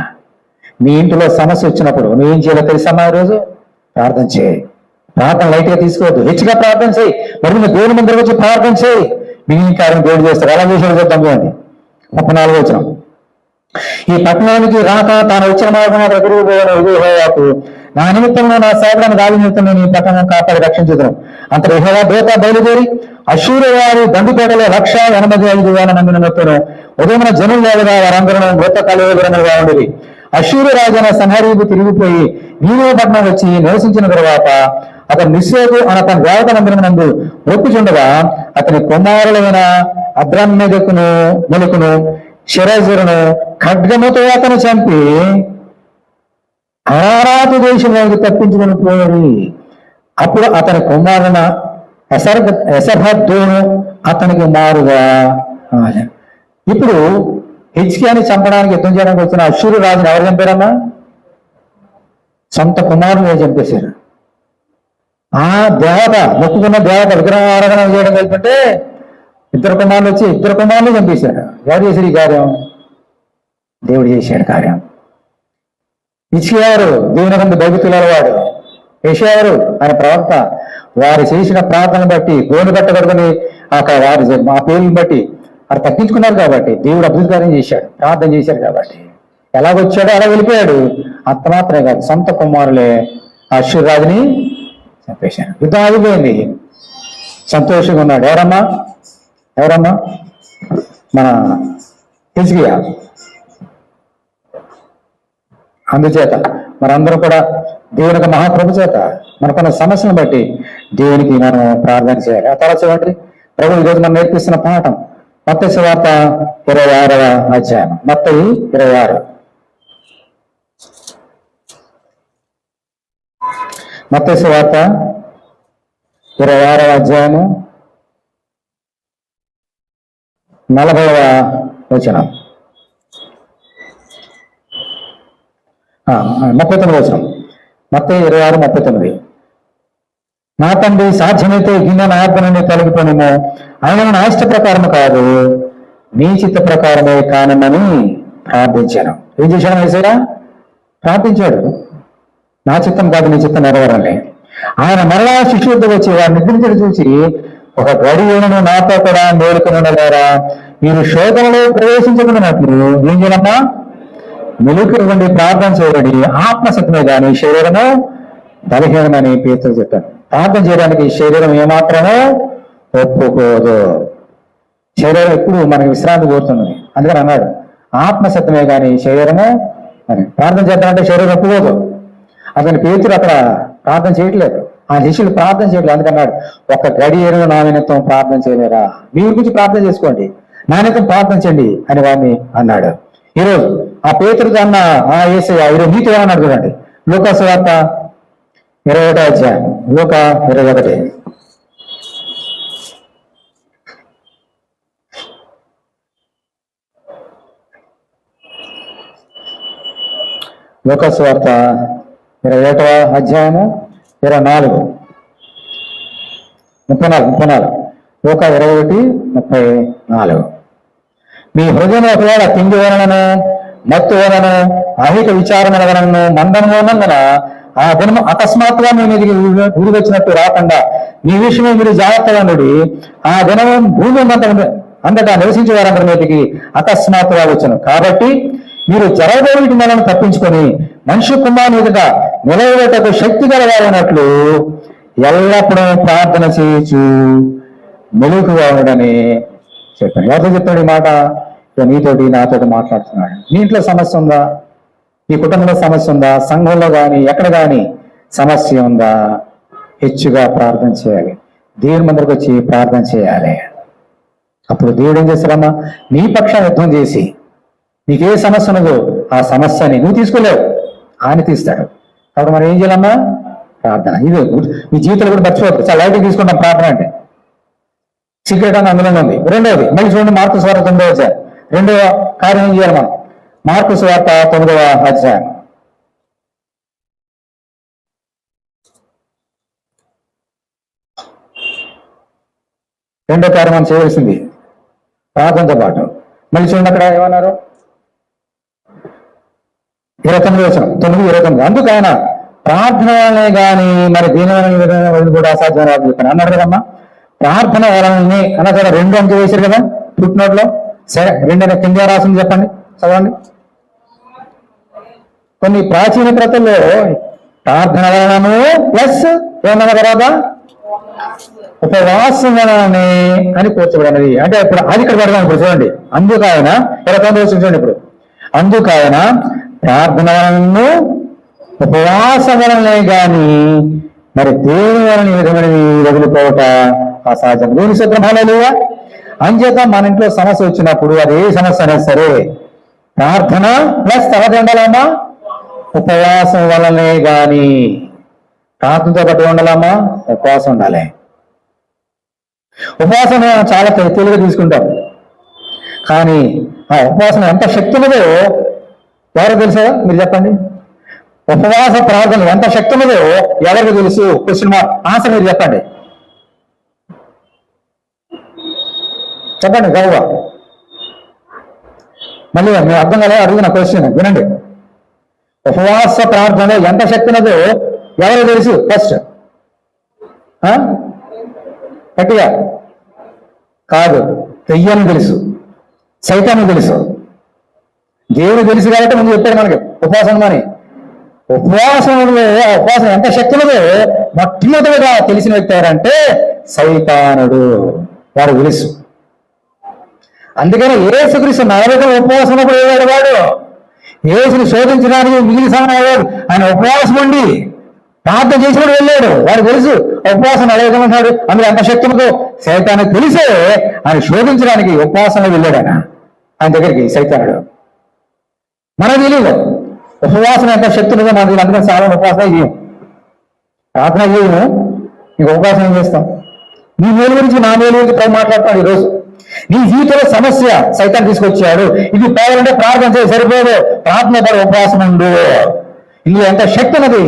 మీ ఇంటిలో సమస్య వచ్చినప్పుడు నువ్వేం చేయాలో తెలుసమ్మా? ఈరోజు ప్రార్థన చేయి. ప్రార్థన లైట్ గా తీసుకోవద్దు, హెచ్చుగా ప్రార్థన చేయి. మరి నువ్వు దేవుని ముందరకు వచ్చి ప్రార్థన చేయి, మిగిలిన కార్యం దేవుడు చేస్తాడు. ఎలా చేసాడు చూద్దాం చూడండి. 34వ వచనం, ఈ పట్టణానికి రాక తాను వచ్చిన మార్గం తిరిగిపోయాను, ఇది యెహోవాకు నా నిమిత్తంలో నా సేవకుడైన దావీదు నిమిత్తం నేను ఈ పట్టణం కాపాడి రక్షించుదును. అంత యెహోవా దూత బయలుదేరి అష్షూరు వారి దండుపేటలో 185,000 మందిని మొత్తను ఉదయమున జనులు లేవగా వారందరూ గొప్ప కలవరంగా ఉండేది. అష్షూరు రాజైన సన్హరీబు తిరిగిపోయి నీనెవె పట్టణం వచ్చి నివసించిన తరువాత అతను నిస్సేకు అన్న తన దేవత మందిరం నందు మొక్కుచుండగా అతని కుమారులైన అద్రమ్మెదకును మొలుకును షెరెజరును ఖడ్గముతో అతను చంపి అరారాతు దేశంలోకి తప్పించుకుని పోయారు. అప్పుడు అతని కుమారున ఎసర్హద్దోను అతనికి మారుగా. ఇప్పుడు హిజ్కియాని చంపడానికి యుద్ధం చేయడానికి వచ్చిన అష్షూరు రాజుని ఎవరు చంపారమ్మా? సొంత కుమారుని చంపేశారు. ఆ దేవత మొక్కుకున్న దేవత విగ్రహం ఆరాధన చేయడం వెళ్తుంటే ఇద్దరు కుమారులు చంపేశాడు. ఎవరు చేశాడు ఈ కార్యం? దేవుడు చేశాడు కార్యం. హిజ్కియా దేవుని కంటే భయభక్తుల వాడు. యెషయా ఆయన ప్రవక్త. వారు చేసిన ప్రార్థన బట్టి గోను కట్టబడుకుని వారి ఆ పేర్లను బట్టి వారు తగ్గించుకున్నారు కాబట్టి దేవుడు అద్భుత కార్యం చేశాడు. ప్రార్థన చేశాడు కాబట్టి ఎలాగొచ్చాడో అలా వెళ్ళిపోయాడు. అంత మాత్రమే కాదు, సొంత కుమారులే అష్షూరు రాజుని చంపేశాడు. యుద్ధం ఆగిపోయింది. సంతోషంగా ఉన్నాడు. ఎవరమ్మా? మన హిజ్కియా. అందుచేత మనందరూ కూడా దేవుని యొక్క మహాప్రభు చేత మనకున్న సమస్యను బట్టి దేవునికి మనం ప్రార్థన చేయాలి. ఆ తర్వాత చూడండి, ప్రభు ఈరోజు మనం నేర్పిస్తున్న పాఠం మత్తయి సువార్త 26వ అధ్యాయం. మత్తయి 26. మత్తయి సువార్త 26వ అధ్యాయము 40వ వచనం. 39వ వచనం. మత్తయి 26:39. నా తండ్రి సాధ్యమైతే గిన్నె నా ఆజ్ఞ నుండి తొలగిపోనేమో, ఆయన నా ఇష్ట ప్రకారము కాదు నీ చిత్త ప్రకారమే కానమని ప్రార్థించాను. ఏం చేశాను? వేసారా ప్రార్థించాడు. నా చిత్తం కాదు నీ చిత్తం నెరవేరాలి. ఆయన మరలా శిష్యుడితో వచ్చి వారిని నిద్రించడం చూసి, ఒక గడియను నాతో కూడా మేలుకొని ఉండలేరా, మీరు శోధనలో ప్రవేశించకున్నట్లు ఏం చేయాలమ్మా? మెలుకుని ఉండి ప్రార్థన చేయబడి ఆత్మశక్తిమే కానీ శరీరము బలహీనమని పేతురు చెప్పాను. ప్రార్థన చేయడానికి శరీరం ఏమాత్రమో ఒప్పుకోదు. శరీరం ఎప్పుడు మనకి విశ్రాంతి కోరుతున్నది. అందుకని అన్నాడు ఆత్మశక్తిమే కానీ శరీరము అని. ప్రార్థన చేద్దామంటే శరీరం ఒప్పుకోదు. అతని పేతురు అక్కడ ప్రార్థన చేయట్లేదు, ఆ శిష్యులు ప్రార్థన చేయట్లేదు. అందుకన్నాడు ఒక గడియను నా నిమిత్తం ప్రార్థన చేయలేరా, మీ గురించి ప్రార్థన చేసుకోండి, నా నిమిత్తం ప్రార్థన చేయండి అని వాడిని అన్నాడు. ఈరోజు ఆ పేతురు అన్న ఆ యేసయ్య ఈరోజు నీతో ఏమన్నాడు చూడండి. లూకా సువార్త 21వ అధ్యాయం. లూకా 21. లూకా సువార్త 21వ అధ్యాయము 24. 34. లూకా 21:34. మీ హృదయం ఒకవేళ తిండి వలనను మత్తు వలన అహిత విచారణ వలన మందము ఉన్నందున ఆ దినము అకస్మాత్తుగా మీ మీదకి ఊరి వచ్చినట్టు రాకుండా మీ విషయమే మీరు జాగ్రత్తగా నుండి ఆ దినము భూమి అంతటా నివసించే వారందరి మీదకి అకస్మాత్తుగా వచ్చను. కాబట్టి మీరు జరగబోయేటి నెలను తప్పించుకొని మనిషి కుమారుని ఎదుట నిలబడేటకు శక్తి గలవాలన్నట్లు ఎల్లప్పుడూ ప్రార్థన చేయొచ్చు మెలుకుగా ఉండడని చెప్పాను. ఎవరితో చెప్తాడు ఈ మాట? నీతోటి నాతోటి మాట్లాడుతున్నాడు. నీ ఇంట్లో సమస్య ఉందా? నీ కుటుంబంలో సమస్య ఉందా? సంఘంలో కానీ ఎక్కడ కానీ సమస్య ఉందా? హెచ్చుగా ప్రార్థన చేయాలి. దేవుని మందిరికి వచ్చి ప్రార్థన చేయాలి. అప్పుడు దేవుడు ఏం చేస్తాడమ్మా? నీ పక్షాన్ని యుద్ధం చేసి నీకే సమస్య ఉన్నదో ఆ సమస్యని నువ్వు తీసుకోలేవు, ఆయన తీస్తాడు. కాబట్టి మనం ఏం చేయాలమ్మా? ప్రార్థన. ఇది మీ జీవితంలో కూడా మర్చిపోవద్దు. చాలా లైట్గా తీసుకుంటాం ప్రార్థన అంటే. సీక్రెట్ అని అందులోనే ఉంది. రెండవది మళ్ళీ చూడండి, మార్కు సువార్త 9వ అధ్యాయం. రెండవ కార్యం ఏం చేయాలి మనం? మార్కు సువార్త 9వ అధ్యాయం. రెండో కార్యం మనం చేయవలసింది ప్రార్థనతో పాటు. మళ్ళీ చూడండి అక్కడ ఏమన్నారు? 29వ వచనం. 9:29. అందుకు ఆయన ప్రార్థనలనే కానీ మరి దీని వలన కూడా అసాధ్యం రాదు చెప్పాను అన్నాడు కదమ్మా. ప్రార్థన వలనని అన్న కదా 2 అంకె వేశారు కదా ఫుట్ నోట్ లో. సరే 2 కింద రాసింది చెప్పండి, చదవండి. కొన్ని ప్రాచీన ప్రతుల్లో ప్రార్థన వలనము ప్లస్ ఏమన్నా తర్వాత ఉపవాసం వలనని అని కూర్చోబడినది. అంటే ఇప్పుడు అది ఇక్కడ పెడదాం. ఇప్పుడు చూడండి, అందుకు ఆయన 29వ చూడండి. ఇప్పుడు అందుకు ఆయన ప్రార్థన వలనను ఉపవాసం వలనే గాని మరి దేవుని వలన ఈ విధమైనవి వదిలిపోవట అసహజం. దేవుని స్తోత్రం. లేవా అంచేత మన ఇంట్లో సమస్య వచ్చినప్పుడు అది ఏ సమస్య అయినా సరే ప్రార్థన ప్లస్ తర్వాత ఉండాలమ్మా ఉపవాసం వలనే గాని. ప్రార్థనతో పాటు ఉండాలమ్మా ఉపవాసం ఉండాలి. ఉపవాసం చాలా తెలివిగా తీసుకుంటాం, కానీ ఆ ఉపవాసం ఎంత శక్తి ఉన్నదో ఎవరికి తెలుసా? మీరు చెప్పండి. ఉపవాస ప్రార్థన ఎంత శక్తి ఉన్నదో ఎవరికి తెలుసు? Question mark. ఆన్సర్ మీరు చెప్పండి. చెప్పండి గౌరవ. మళ్ళీ మీరు అర్థం కదా అడుగుతున్న క్వశ్చన్ వినండి. ఉపవాస ప్రార్థనలో ఎంత శక్తి ఉన్నదో ఎవరికి తెలుసు? ఫస్ట్ గట్టిగా కాదు, తెయ్యని తెలుసు, సైతాన్ని తెలుసు. దేవుడు తెలుసు కాబట్టి ముందు చెప్పాడు మనకి ఉపవాసం అని. ఉపవాసం ఎంత శక్తి ఉన్నదో మొట్టమొదటిగా తెలిసిన వ్యక్తి ఎవరంటే సైతానుడు. వాడు తెలుసు. అందుకని యేసుక్రీస్తు నరకం ఉపవాసంలో పోయేవాడు. వాడు యేసుని శోధించడానికి మిగిలిన సమయం అయ్యాడు. ఆయన ఉపవాసం ఉండి ప్రార్థన చేసినప్పుడు వెళ్ళాడు, వాడు తెలుసు ఉపవాసం అడగమంటాడు, అందులో ఎంత శక్తి ఉందో సైతానికి తెలిసే ఆయన శోధించడానికి ఉపవాసంలో వెళ్ళాడు. ఆయన దగ్గరికి సైతానుడు. మనకు తెలియదు ఉపవాసం ఎంత శక్తి ఉందో మనకు, అందుకని చాలా ఉపవాసం చేయం, ప్రార్థన చేయము, ఇంక ఉపవాసం ఏం చేస్తాం. నీ మేలు గురించి నా మేలు గురించి ప్రభు మాట్లాడతాడు. ఈరోజు నీ జీవితంలో సమస్య సైతాన్ని తీసుకొచ్చాడు, ఇది పోవాలంటే ప్రార్థన చేసి సరిపోదు, ప్రార్థన పడి ఉపవాసం ఉండు. ఇందులో ఎంత శక్తి ఉన్నది,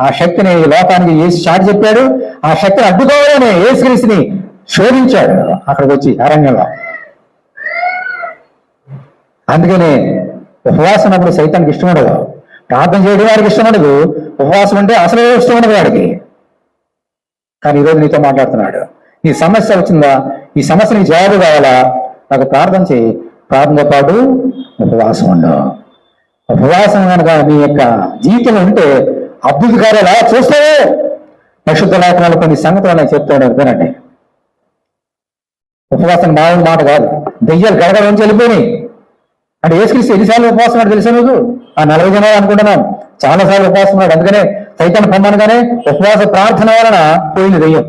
ఆ శక్తిని లోకానికి ఏసు చాటి చెప్పాడు. ఆ శక్తిని అడ్డుకోవాలని యేసుక్రీస్తుని శోధించాడు అక్కడికి వచ్చి అరణ్యంలో. అందుకనే ఉపవాసం అన్నప్పుడు సైతానికి ఇష్టం ఉండదు, ప్రార్థన చేయడం వాడికి ఇష్టం ఉండదు, ఉపవాసం అంటే అసలు ఇష్టం ఉండదు వాడికి. కానీ ఈరోజు నీతో మాట్లాడుతున్నాడు. నీ సమస్య వచ్చిందా, ఈ సమస్య నీకు జవాబు కావాలా, నాకు ప్రార్థన చేయి, ప్రార్థనతో పాటు ఉపవాసం ఉండు. ఉపవాసం కనుక నీ యొక్క జీవితంలో ఉంటే అద్భుత కార్యాలు అలా చూస్తావే. పరిశుద్ధ లేఖనాలు కొన్ని సంగతులు నేను చెప్తాడు వినండి. ఉపవాసం మామూలు మాట కాదు, దెయ్యాలు గడగడ నుంచి వెళ్ళిపోయినాయి. అంటే యేసుక్రీస్తు ఎన్నిసార్లు ఉపవాసం ఉన్నాడు తెలుసా మీకు? ఆ 40 జనాలు అనుకుంటున్నాం, చాలాసార్లు ఉపవాసం ఉన్నాడు. అందుకనే సైతాన్ని పొమ్మనగానే ఉపవాస ప్రార్థన వలన పోయింది దెయ్యం.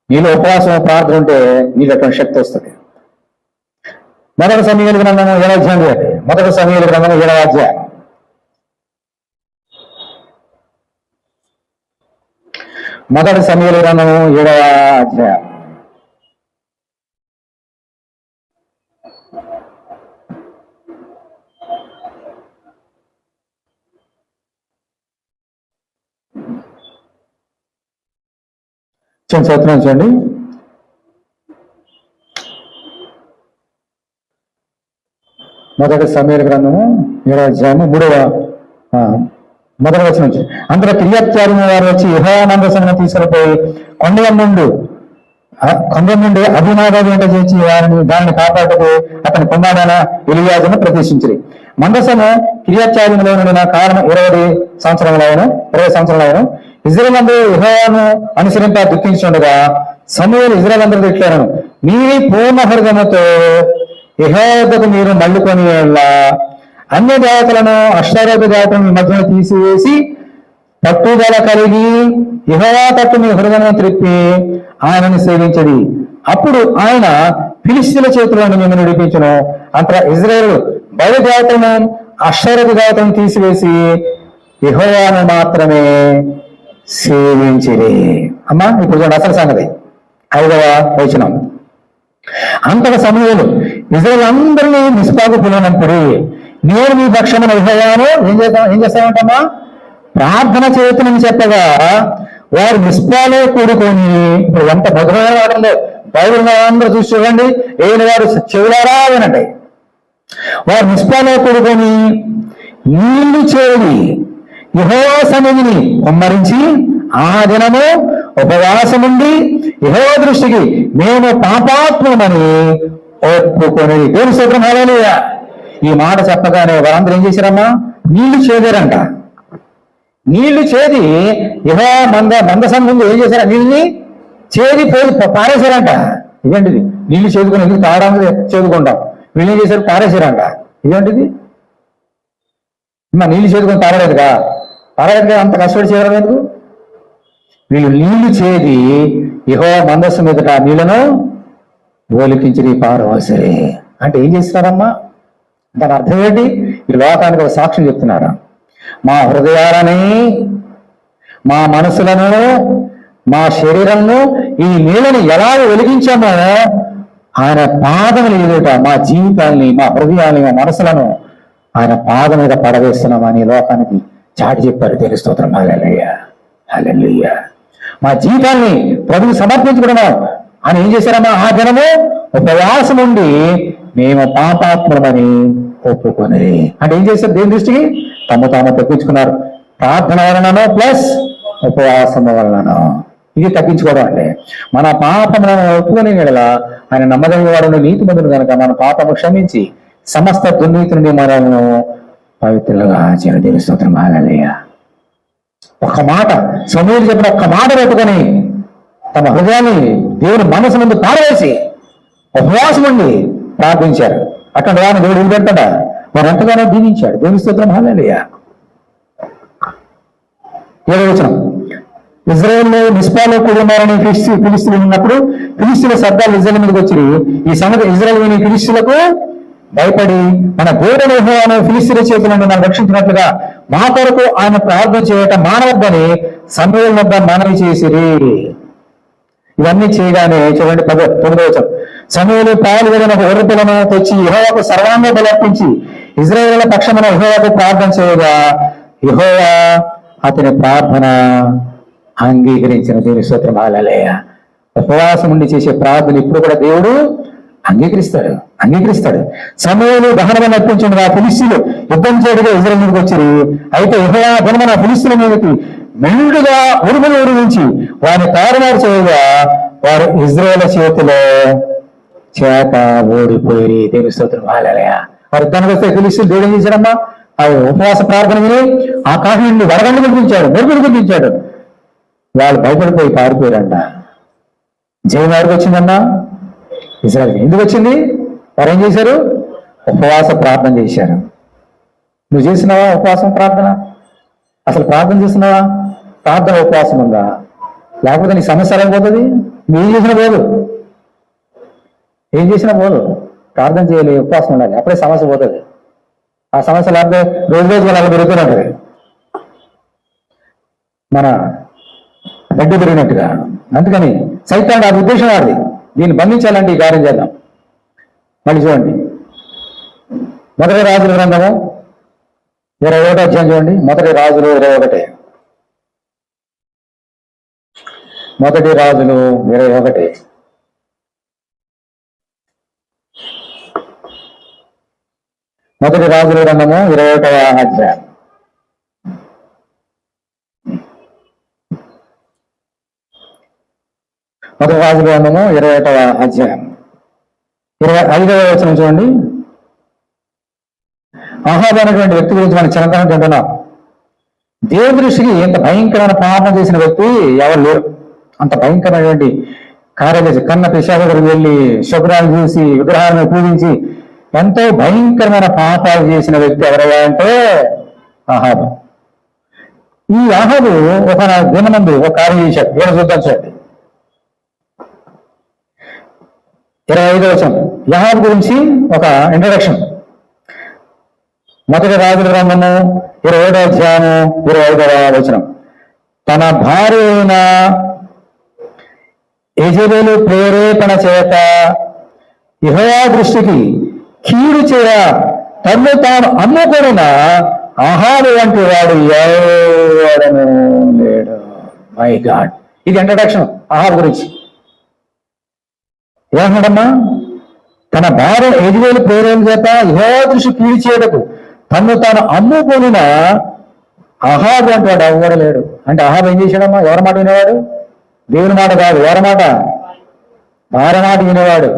నీలో ఉపవాసం ప్రార్థన ఉంటే నీకు అటువంటి శక్తి వస్తుంది. మొదటి సమయాల గ్రంథము 7వ అధ్యాయం, మొదటి సమయాల గ్రంథము 7వ అధ్యాయం. మొదటి సమయాల గ్రంథము 7వ అధ్యాయం. చదువుతున్నాను చూడండి. మొదటి సమయాల గ్రంథము 7వ అధ్యాయము 3వ వచనం నుంచి. అందులో కిర్యత్యారీము వారు వచ్చి యెహోవా మందసమును తీసుకుపోయి కొండ నుండి అభినాదాలు వెంట చేసి దానిని కాపాడుటకు అతని కుమారుడైన ఎలియాజును ప్రతిష్ఠించిరి. మందసము కిర్యత్యారీములో నుండిన కాలం 20 సంవత్సరములైన. ఇజ్రాయేలు అందరూ యెహోవాను అనుసరింప దుఃఖించుండగా సమూయేలు ఇజ్రాయేలు అందరూ ఇట్లను, మీ పూర్ణ హృదయముతో యెహోవాకు మీరు మళ్ళుకొని అన్ని దేవతలను అష్టారోగ్య దేవతలను మధ్యలో తీసివేసి పట్టుదల కలిగి యెహోవా తట్టు మీ హృదయం త్రిప్పి ఆయనను సేవించడి. అప్పుడు ఆయన ఫిలిష్తీయుల చేతిలో మిమ్మల్ని విడిపించును. అంతటా ఇజ్రాయేలు బయలు దేవతలను అష్టారోగ్య దేవతలను తీసివేసి యెహోవాను మాత్రమే సేవించిరి. అమ్మా ఇప్పుడు చూడండి అసలు సంగతి. 5వ వచనం. అంతట సమూయేలు ఇజ్రాయేలు అందరినీ మిస్పాకు పిలువనప్పుడు నేను మీ పక్షమున యెహోవాను ఏం చేస్తామంటమ్మా ప్రార్థన చేతులని చెప్పగా వారు మిస్పాలో కూడుకొని, ఇప్పుడు ఎంత భద్రమైన వాడంలో బైబిల్ అందరూ చూసి చూడండి, ఏడు వారు చెవులారా వినండి. వారు మిస్పాలో కూడుకొని నీళ్లు చేరి యెహోవా సన్నిధిని కుమ్మరించి ఆ దినము ఉపవాసముండి యెహోవా దృష్టికి మేము పాపాత్మమని ఒప్పుకొని. దేవుని స్తోత్రం హల్లెలూయా. ఈ మాట చెప్పగానే వారందరూ ఏం చేశారమ్మా, నీళ్లు చేదారంట. నీళ్లు చేది యెహోవా మందసం ముందు ఏం చేశారు, నీళ్ళని చేది పోయి పారేశారంట. ఇదేంటిది, నీళ్లు చేదుకుని ఎందుకు తాగడానికి చేదుకుంటాం, వీళ్ళు ఏం చేశారు, పారేశారంట. ఇదేంటిది, నీళ్లు చేదుకొని తాగలేదుగా, అంత కష్టపడి చేయడం ఎందుకు? వీళ్ళు నీళ్లు చేది యెహోవా మందస్సు మీదట నీళ్లను ఓలికించి పారవసరే. అంటే ఏం చేస్తున్నారమ్మా, దాని అర్థం ఏంటి? ఈ లోకానికి ఒక సాక్ష్యం చెప్తున్నారు. మా హృదయాలని, మా మనసులను, మా శరీరంను ఈ నీళ్ళని ఎలా వెలిగించామో ఆయన పాదములు ఎదుట మా జీవితాన్ని, మా హృదయాన్ని, మా మనసులను ఆయన పాదం మీద పడవేస్తున్నామని లోకానికి చాటి చెప్పారు. దేవుని స్తోత్రం హల్లెలూయా, హల్లెలూయా. మా జీవితాన్ని ప్రభువుకి సమర్పించుకున్నాం అని ఏం చేశారమ్మా, ఆ దినము ఉపవాసం ఉండి మేము పాపాత్మని ఒప్పుకొని. అంటే ఏం చేశారు, దేవుని దృష్టికి తాము తగ్గించుకున్నారు. ప్రార్థన వలనను ప్లస్ ఉపవాసం వలనను. ఇది తగ్గించుకోవడం అంటే మన పాపములను ఒప్పుకొని నెడలా ఆయన నమ్మదగిన వాడు నీతి మందులు కనుక మన పాపము క్షమించి సమస్త దుర్నీతి నుండి మనము పవిత్రులుగా చేయడం. దేవుని స్తోత్రం హల్లెలూయా. ఒక్క మాట సమూయేలు చెప్పిన ఒక్క మాట పెట్టుకొని తమ హృదయాన్ని దేవుని మనసు ముందు పారవేసి ఉపవాసం ఉండి ప్రార్థించారు. అక్కడ వారిని దేవుడు వదిలిపెట్టాడా, వారు ఎంతగానో దీవించాడు. దేవుని స్తోత్రం హల్లెలూయా. 7వ వచనం. ఇజ్రాయెల్లో మిస్పాలో కూడా ఉన్నారని ఫిలిస్తీన్లు ఉన్నప్పుడు ఫిలిస్తీన్ల శబ్దాలు ఇజ్రాయెల్ మీదకి వచ్చి ఈ సంగతి ఇజ్రాయెల్ విని ఫిలిస్తీన్లకు భయపడి మన దేవుడైన యెహోవాను ఫిలిస్తీన్ల చేతుల నుండి మనం రక్షించినట్లుగా మా కొరకు ఆయన ప్రార్థన చేయటం మానవద్దని సమూయేలు వద్ద మనవి చేసిరి. ఇవన్నీ చేయగానే చూడండి 9వ వచనం. సమూయేలు పాలు వెళ్ళిన గొర్రె పిల్లను తెచ్చి యెహోవాకు సర్వాంగ బలర్పించి ఇజ్రాయేలుల పక్షమున యెహోవాకు ప్రార్థన చేయగా యెహోవా అతని ప్రార్థన అంగీకరించిన. దేవుని స్తోత్రం. హల్లెలూయా. ఉపవాసం ఉండి చేసే ప్రార్థన ఇప్పుడు కూడా దేవుడు అంగీకరిస్తాడు. సమూయేలు దహనమని అర్పించండి. ఆ ఫిలిస్తీయులు యుద్ధం చేయడగా ఇజ్రాయెల్ మీదకి వచ్చారు. అయితే యెహోవా దినమున ఫిలిస్తీయుల మీదకి మెండుగా ఉరుములు ఉరిగించి వారిని తారుమారు చేయగా వారు ఇజ్రాయేల్ చేత ఓడిపోయి. దేవుని స్తోత్రం. హల్లెలూయా. వారు యుద్ధానికి వస్తే ఫిలిస్తీయులు దేవుడు ఏం చేశాడమ్మా? ఆ ఉపవాస ప్రార్థన విని ఆకాశాన్ని వడగండి గుర్తించాడు, మెరుగుడు గుర్తించాడు. వాళ్ళు భయపడిపోయి పారిపోయారంట. జయం ఎవరికి వచ్చిందమ్మా? ఇజ్రాయెల్. ఎందుకు వచ్చింది? వారు ఏం చేశారు? ఉపవాస ప్రార్థన చేశారు. నువ్వు చేసినావా ఉపవాసం ప్రార్థన? అసలు ప్రార్థన చేస్తున్నావా? ప్రార్థన ఉపవాసం ఉందా? లేకపోతే నీ సమస్య అయిపోతుంది. నువ్వు ఏం చేసినా పోదు. ప్రార్థన చేయాలి, ఉపవాసం ఉండాలి, అప్పుడే సమస్య పోతుంది. ఆ సమస్య లేకపోతే రోజు అలా పెరుగుతూనే ఉంటుంది. మన గడ్డి పెరిగినట్టుగా. అందుకని సైతానుడు ఆ ఉద్దేశం వాడిది. దీన్ని బంధించాలంటే ఈ కార్యం చేద్దాం. మళ్ళీ చూడండి, మొదటి రాజుల గ్రంథము 21వ అధ్యాయం చూడండి. మొదటి రాజులు 21. మొదటి రాజులు 21. మొదటి రాజుల గ్రంథము 21వ అధ్యాయం. మొదటి రాజుల గ్రంథము 21వ అధ్యాయం 25వ వచనం చూడండి. అహాబు అనేటువంటి వ్యక్తి గురించి మనం చిన్నతనం తింటున్నాం. దేవుని దృష్టికి ఇంత భయంకరమైన పాపం చేసిన వ్యక్తి ఎవరు లేరు. అంత భయంకరమైనటువంటి కార్యం చేసి కన్న పిశాచ దగ్గరికి వెళ్ళి శుభ్రాలు చూసి విగ్రహాలను పూజించి ఎంతో భయంకరమైన పాపాలు చేసిన వ్యక్తి ఎవరయ్యా అంటే అహాబు. ఈ అహాబు ఒక దినమందు ఒక కార్యం చేశాడు. ఏడు చూద్దాం చూడండి. 25వ వచనం అహాబు గురించి ఒక ఇంట్రడక్షన్. మొదటి రాజుల గ్రంథము 21వ అధ్యాయము 25వ వచనం. తన భార్య అయిన యెజెబెలు ప్రేరేపణ చేత యెహోవా దృష్టికి కీడు చేయ తన్ను తాను అమ్ముకొనిన అహాబు వంటి వాడు ఎవడను లేడు. My God. ఇది ఇంట్రడక్షన్ అహాబు గురించి. ఏమన్నాడమ్మా? తన భార్య యెజెబెలు ప్రేరేపణ చేత యెహోవా దృష్టి కీడు చేయడకు తన్ను తాను అమ్ముకొనిన అహాబు వంటి వాడు ఎవడు లేడు. అంటే అహాబు ఏం చేశాడమ్మా? ఎవరి మాట వినేవాడు? దేవుని మాట కాదు. ఎవరి మాట? భార్య మాట వినేవాడు.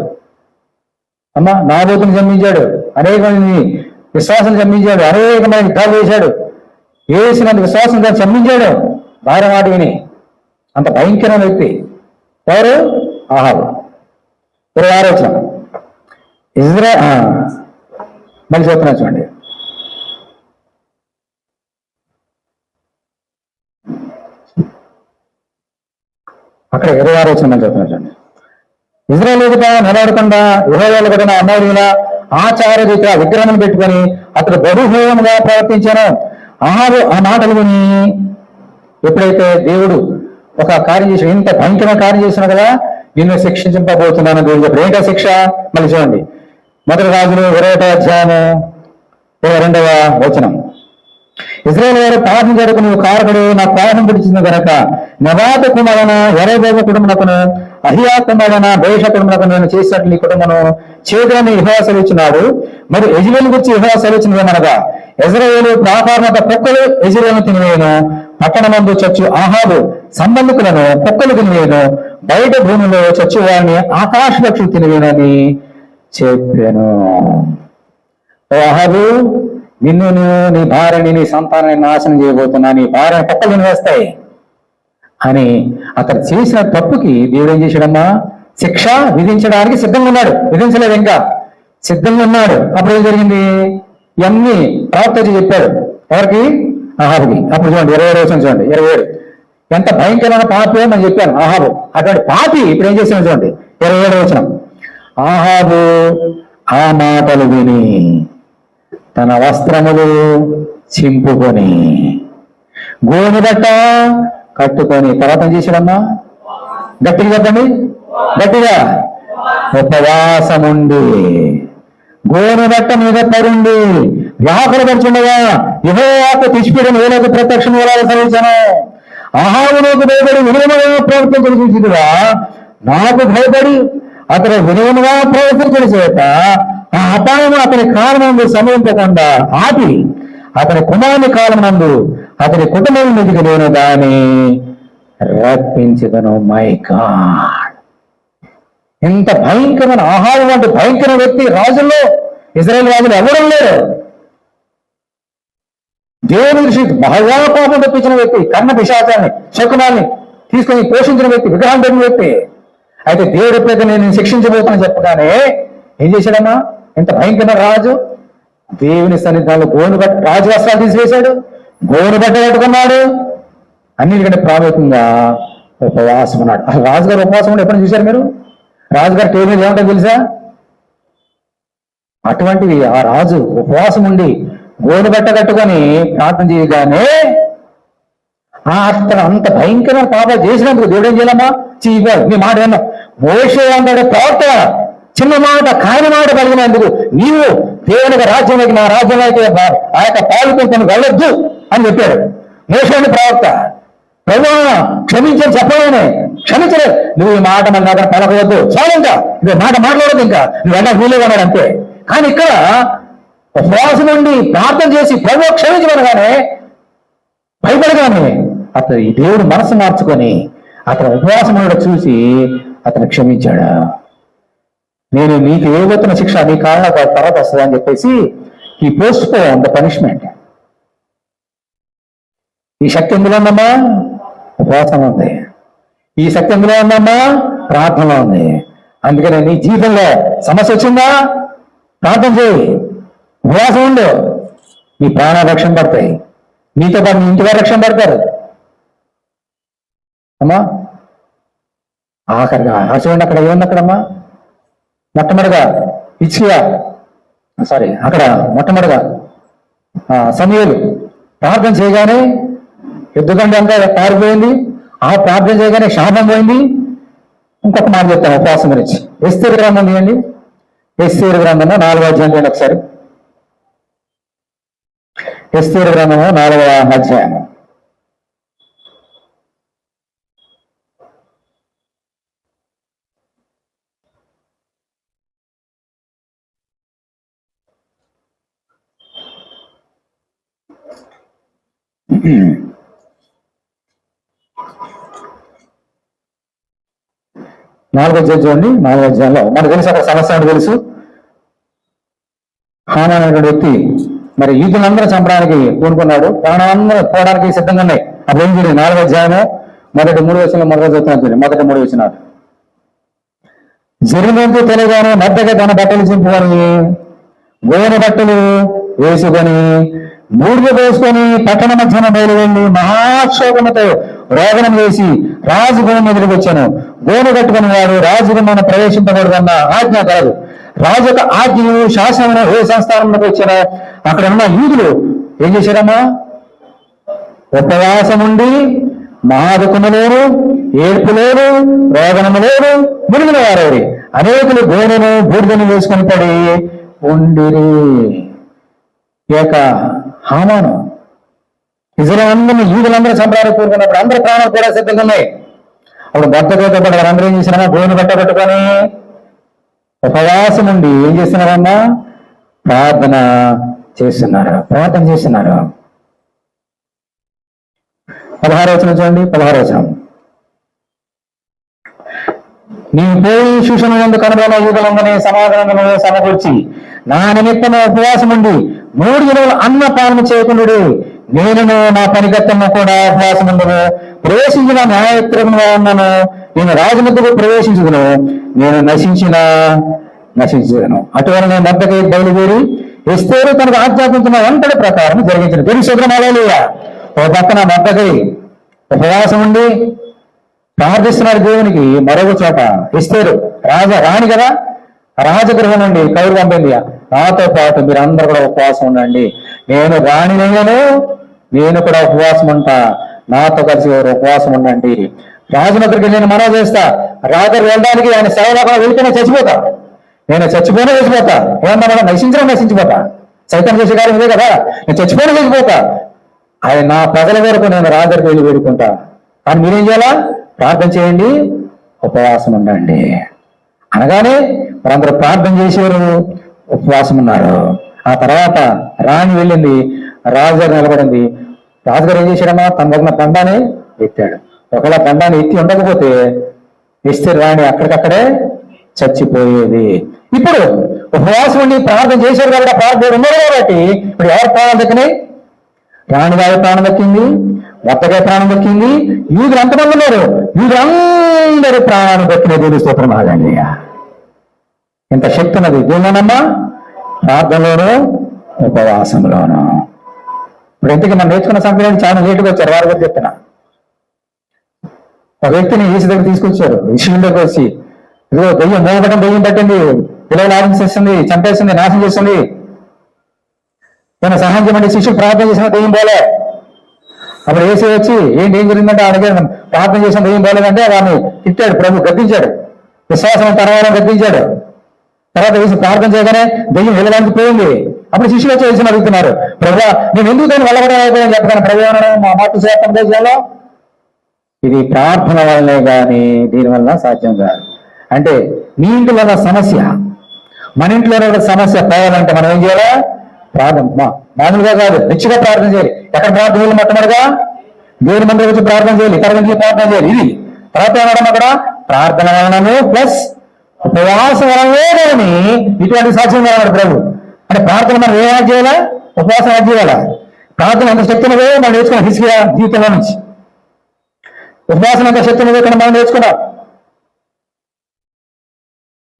అమ్మా నాబోతుని జన్మించాడు, అనేక మంది విశ్వాసం జన్మించాడు, అనేక మంది యుద్ధాలు చేశాడు, వేసినంత విశ్వాసం జన్మించాడు భార్య మాట విని. అంత భయంకరమైన వ్యక్తి ఎవరు? అహాబు. 26వ వచనం. మళ్ళీ చెప్తున్నా చూడండి. అక్కడ 26వ వచనం మళ్ళీ చెప్తున్నా చూడండి. ఇజ్రాయేల్ ఎదుట నిలబడకుండా యెహోవాకు పడిన అమోరీల ఆచార రీతిగా విగ్రహం పెట్టుకొని అతడు బహుహోముగా ప్రవర్తించాను. అహాబు ఆ మాటలు విని ఎప్పుడైతే దేవుడు ఒక కార్యం చేసి ఇంత భయంకరమైన కార్యం చేసినా కదా నిన్ను శిక్షించబోతున్నాను దేవుడు చెప్పాడు. ఏంటో శిక్ష? మళ్ళీ చూడండి. మొదటి రాజులు 21వ అధ్యాయము 22వ వచనం. ఇజ్రాయేల్ వారు పాపం జరుగు నువ్వు కారకుడు నా పాపం పిడిచింది కనుక నబాతు కుమారున యెరొబెము కుటుంబమునకును అహియా కుమారున బయష కుటుంబమునకు నేను చేసినట్లు నీ కుటుంబము చేతులని యెహోవా సెలవిచ్చినాడు. మరి యెజెబెలు గురించి యెహోవా సెలవిచ్చినదేమనగా ఇజ్రాయేలు ప్రాకారమంత పొక్కలు యెజెబెలును తినివేయను, పట్టణమందు చచ్చు అహాబు సంబంధికులను పొక్కలు తినివేయను, బయట భూమిలో చచ్చు వారిని ఆకాశ పక్షులు తినివేయనని చెప్పాను. అహాబు, నిన్ను నీ భార్యని నీ సంతానాన్ని నాశనం చేయబోతున్నా, నీ భార్యని పక్కలు తినివేస్తాయి అని అతను చేసిన తప్పుకి దేవుడు ఏం చేశాడమ్మా? శిక్ష విధించడానికి సిద్ధంగా ఉన్నాడు. విధించలేదు, ఇంకా సిద్ధంగా ఉన్నాడు. అప్పుడు ఏం జరిగింది? ఇవన్నీ ప్రవక్త చెప్పాడు. ఎవరికి? అహాబుకి. అప్పుడు చూడండి 27వ వచనం చూడండి. ఎంత భయంకరమైన పాపి అని చెప్పాను ఆహాబు. అటువంటి పాపి ఇప్పుడు ఏం చేసిన చూడండి 27వ వచనం. ఆహాబు ఆ మాటలు విని తన వస్త్రములు చింపుకొని గోని బట్ట కట్టుకొని తర్వాత ఏం చేశాడమ్మా? గట్టిగా చెప్పండి, గట్టిగా. ఉపవాసముండి గోని బట్ట మీద పరుండి వ్యాకులపరుచుండగా యెహోవాకు తిష్పిడిని వేలకు ప్రత్యక్షం వేలాలు సహించను. అహాబునకు భయపడి వినయముగా ప్రవర్తించడం చూసిదురా, నాకు భయపడి అతను వినయముగా ప్రవర్తించిన చేత ఆ అపాయము అతని కారణంలో సమయింపకుండా ఆపి అతని కుమారుని కాలమందు అతని కుటుంబం మీదకి నేను దాన్ని రప్పించదను. మై గాడ్, ఎంత భయంకరమైన ఆహారం వంటి భయంకర వ్యక్తి రాజుల్లో ఇజ్రాయేల్ రాజులు ఎవరు లేరు. దేవుని దృష్టి బాగా కోపం తెప్పించిన వ్యక్తి, కన్న పిశాచాన్ని శకునాల్ని తీసుకొని పోషించిన వ్యక్తి, విగ్రహం పెట్టిన వ్యక్తి. అయితే దేవుడు ఎప్పుడైతే నేను శిక్షించబోతానని చెప్పగానే ఏం చేశాడమ్మా? ఎంత భయంకరమైన రాజు. దేవుని సన్నిధానంలో గోను బట్ట, రాజు వస్త్రాలు తీసివేశాడు, గోను బట్ట కట్టుకున్నాడు. అన్నిటికంటే ప్రాముఖ్యంగా ఉపవాసం ఉన్నాడు. అసలు రాజుగారు ఉపవాసం ఉండి ఎప్పుడైనా చూశారు మీరు? రాజుగారు టేబుల్ ఏమంటారు తెలుసా? అటువంటివి ఆ రాజు ఉపవాసం ఉండి గోను బట్ట కట్టుకొని ప్రార్థన చేయగానే అతను అంత భయంకరమైన పాపాలు చేసినందుకు దేవుడు ఏం చేయాలమ్మా? చీపాడు. మీ మాట ఏమన్నా మోషే అంటాడు ప్రవర్తన చిన్న మాట కాని మాట కలిగినందుకు నీవు దేవునికి రాజ్యంలోకి, నా రాజ్యంలోకి ఆ యొక్క పాలుకొని వెళ్ళొద్దు అని చెప్పాడు మోషే ప్రవక్త. ప్రభువా క్షమించని చెప్పగానే క్షమించలేదు. నువ్వు ఈ మాట మన దగ్గర పలకవద్దు, చాలు ఇంకా నువ్వు మాట మాట్లాడదు, ఇంకా నువ్వు వెళ్ళ వీలుగా ఉన్నాడు అంతే. కానీ ఇక్కడ ఉపవాసం నుండి ప్రార్థన చేసి ప్రభు క్షమించమనగానే భయపడగానే అతను ఈ దేవుడు మనసు మార్చుకొని అతను ఉపవాసం ఉండడం చూసి అతను క్షమించాడు. నేను నీకు ఏవతున్న శిక్ష నీ కారణం తర్వాత వస్తుంది అని చెప్పేసి ఈ పోస్ట్ పోన్ ద పనిష్మెంట్. ఈ శక్తి ఎందులో ఉందమ్మా? ఉపవాసం ఉంది. ఈ శక్తి ఎందులో ఉందమ్మా? ప్రార్థనలో ఉంది. అందుకనే నీ జీవితంలో సమస్య వచ్చిందా? ప్రార్థన చేయి, ఉపవాసం ఉండు, నీ ప్రాణాలు రక్షణ పడతాయి, నీతో పాటు నీ ఇంటి వారు రక్షణ పడతారు. అమ్మా ఆఖరిగా చూడండి, అక్కడ ఏముంది? అక్కడమ్మా మొట్టమొదటిగా మొట్టమొదటిగా సమూయేలు ప్రార్థన చేయగానే యుద్ధదండ అంతా పారిపోయింది. ఆ ప్రార్థన చేయగానే శాపం పోయింది. ఇంకొక మాట చెప్తాను ఉపవాసం గురించి. ఎస్తేరు గ్రంథం తీయండి. ఎస్తేరు గ్రంథము 4వ అధ్యాయం తీయండి ఒకసారి. ఎస్తేరు గ్రంథము 4వ అధ్యాయం. నాలుగో అధ్యాయం చూడండి. 4వ అధ్యాయంలో మనకు తెలుసు అక్కడ సమస్య అంటే తెలుసు. హానా అనేటువంటి వ్యక్తి మరి యూదులందరూ చంపడానికి పూనుకున్నాడు. ప్రాణాలందరూ పోవడానికి సిద్ధంగా ఉన్నాయి. అప్పుడు ఏం చూడండి 4వ అధ్యాయము మొదటి 3 వచనంలో మొదటి చదువుతున్నాను. మొదటి 3 వచనాలు. జరిగినందుకు తెలియగానే మద్దగా తన బట్టలు చింపుకొని గోనె బట్టలు వేసుకొని బూడిద వేసుకొని పట్టణ మధ్యన బయలువెళ్ళి మహాక్షోభముతో రోగనం వేసి రాజు గుణం ఎదురుకు వచ్చాను. గోనె కట్టుకుని వాడు రాజుగుణం ప్రవేశింపకూడదన్న ఆజ్ఞ కలదు. రాజు యొక్క ఆజ్ఞను శాసనము ఏ సంస్థానంలోకి వచ్చారో అక్కడ ఉన్న యూదులు ఏం చేశారమ్మా? ఉపవాసం ఉండి మహాదుఖము లేరు, ఏడ్పు లేరు, రోగనము లేరు, మునిగిన వారెవరి అనేకులు గోనెను బూడిదను వేసుకొని పడి ఉండిరి. యొక్క హామాను ఇజ్రాయేలు యూదులందరూ చంపడానికి కోరుకున్నప్పుడు అందరూ ప్రాణాలు కూడా సిద్ధంగా ఉన్నాయి. అప్పుడు భర్తతో పడ్డ వారందరూ ఏం చేసినారమ్మా? గోనె బట్ట పెట్టుకొని ఉపవాసం ఉండి ఏం చేస్తున్నారమ్మా? ప్రార్థన చేస్తున్నారు. 16వ వచనం చూడండి. 16వ వచనం. నీవు పోయి శూషణ యందు కనుగొన్న యూదులందరినీ సమాధానమును సమకూర్చి నా నిమిత్తము ఉపవాసం ఉండి 3 దినములు అన్నపానము చేయకుండు. నేనును నా పనికత్తము కూడా ఉపవాసం ఉండను. ప్రవేశించిన న్యాయత్రముగా ఉన్నాను. నేను రాజముద్దుకు ప్రవేశించుదును. నేను నశించను. అటువంటి నేను మద్దకై బయలుదేరి ఎస్తేరు తనకు ఆజ్ఞాపించిన వంటడి ప్రకారం జరిగించిన తెలుసు. హల్లెలూయా. ఓ పక్కన మద్దకై ఉపవాసం ఉండి ప్రార్థిస్తున్నారు దేవునికి. మరొక చోట ఇస్తారు రాణి కదా, రాజగృహం నుండి కౌరు పంపింది, నాతో పాటు మీరు అందరూ కూడా ఉపవాసం ఉండండి, నేను రాణినయ్యను, నేను కూడా ఉపవాసం ఉంటా, నాతో కలిసి ఉపవాసం ఉండండి. రాజు దగ్గరికి నేను మనవి చేస్తా, రాజు వెళ్ళడానికి ఆయన సేవలో వెళ్తే నేను చచ్చిపోతా, నేను చచ్చిపోతా, ఏమన్నా నశించిపోతా, సైతం చేసే కార్యం ఇదే కదా, నేను చచ్చిపోతా, ఆయన నా ప్రజల వరకు నేను రాజుకి వెళ్ళి వేడుకుంటా. కానీ మీరేం చేయాలా? ప్రార్థన చేయండి, ఉపవాసం ఉండండి అనగానే వారందరూ ప్రార్థన చేసేవారు, ఉపవాసం ఉన్నారు. ఆ తర్వాత రాణి వెళ్ళింది, రాజుగారు నిలబడింది. రాజుగారు ఏం చేశాడమ్మా? తన దగ్గర దండాన్ని ఎత్తాడు. ఒకవేళ దండాన్ని ఎత్తి ఉండకపోతే ఇస్తే రాణి అక్కడికక్కడే చచ్చిపోయేది. ఇప్పుడు ఉపవాసం ఉండి ప్రార్థన చేశారు కాబట్టి ప్రార్థన ఉన్నారు కాబట్టి ఇప్పుడు ఎవరు ప్రాణం దక్కినాయి? రాణిగారి ప్రాణం దక్కింది, భర్తగారి ప్రాణం దక్కింది. యూదులు ఎంతమంది ఉన్నారు? యూదులందరూ ప్రాణం దక్కిన దేవుని స్తోత్రం ఆగండి. ఇంత శక్తి ఉన్నది దేనిలోనమ్మా? ప్రార్థనలోనూ ఉపవాసంలోనూ. ఇప్పుడు ఇంతకీ మనం నేర్చుకున్న సంఖ్య చాలా లేటుగా వచ్చారు, వారి గురించి చెప్తున్నా. ఒక వ్యక్తిని ఈసు దగ్గర తీసుకొచ్చారు, ఇష్యూ దగ్గర వచ్చి, ఇదిగో దెయ్యం పట్టింది, పిల్లలు ఆడించేస్తుంది, చంపేస్తుంది, నాశనం చేస్తుంది, నేను సహాయం చేయమంటే శిష్యుడు ప్రార్థన చేసిన దెయ్యం పోలే. అప్పుడు ఏసీ వచ్చి ఏంటి ఏం జరిగిందంటే అడిగాడు, ప్రార్థన చేసిన దెయ్యం పోలేదంటే వాడిని తిట్టాడు, ప్రభు గద్దించాడు, విశ్వాసం తర్వాత గద్దించాడు. తర్వాత వేసి ప్రార్థన చేయగానే దెయ్యం వెళ్ళడానికి పోయింది. అప్పుడు శిష్యులు వచ్చి వేసి అడుగుతున్నారు, ప్రభు నేను ఎందుకు దాన్ని వెళ్ళబడని చెప్తాను, ప్రభు మా మాకు శాతం దేశంలో ఇది ప్రార్థన వల్లనే కానీ దీనివల్ల సాధ్యం కాదు. అంటే మీ ఇంట్లో ఉన్న సమస్య మన ఇంట్లో ఉన్న సమస్య పోవాలంటే మనం ఏం చేయాలా? ప్రార్థన మామూలుగా కాదు, రిచ్గా ప్రార్థన చేయాలి. ఎక్కడ ప్రార్థన చేయాలి? మొట్టమొదటిగా దేవుని మందిరం వచ్చి ప్రార్థన చేయాలి, ఇతర నుంచి ప్రార్థన చేయాలి. ఇది తర్వాత ఏమడం అక్కడ ప్రార్థన వలనము ప్లస్ ఉపవాసం వలనే కానీ ఇటువంటి సాక్ష్యం కావాలి ప్రభు. అంటే ప్రార్థన మనం ఏం యాడ్ చేయాలా? ఉపవాసం యాడ్ చేయాలా? ప్రార్థన ఎంత శక్తి ఉన్నదో మనం నేర్చుకున్నాం హిజ్కియా జీవితంలో నుంచి. ఉపవాసం ఎంత శక్తి ఉన్నదో ఇక్కడ మనం నేర్చుకున్నాం.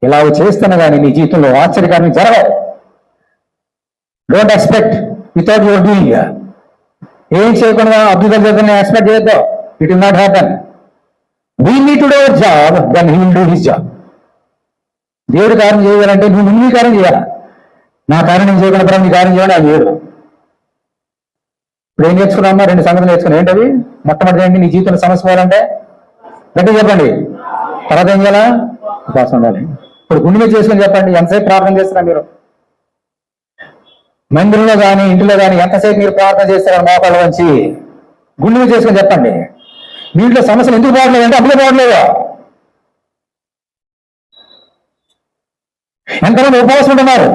ఇలా చేస్తున్నా కానీ నీ జీవితంలో ఆశ్చర్యకార్యం జరగవు. Don't expect without your doing. ఏం చేయకుండా అద్భుతాలు జరుగుతున్నా ఎక్స్పెక్ట్ చేయొద్దు. It will not happen. We need to do our job, then he will do his job. దేవుడి కార్యం చేయాలంటే నువ్వు నీ కార్యం చేయాలా? నా కార్యం నేను చేయకుండా నీ కార్యం చేయాలి, అది వేరు. ఇప్పుడు ఏం నేర్చుకున్నామా? రెండు సంగతులు నేర్చుకున్నాం. ఏంటవి? మొట్టమొదటి ఏంటి? నీ జీవితంలో సమస్య పోవాలంటే గట్టిగా చెప్పండి. తర్వాత ఏం చేయాలా? ఉపవాసం ఉండాలి. ఇప్పుడు గుండె మీద చేసుకొని చెప్పండి, ఎంతసేపు ప్రార్థన చేస్తున్నా మీరు? మందిరంలో కానీ ఇంటిలో కానీ ఎంతసేపు మీరు ప్రార్థన చేస్తారని మోకాళ్ళ వంచి గుండె మీద చేసుకొని చెప్పండి. మీ ఇంట్లో సమస్యలు ఎందుకు పోవట్లేదు అంటే అందులో పోవట్లేదు. ఎంతమంది ఉపవాసం ఉంటున్నారు?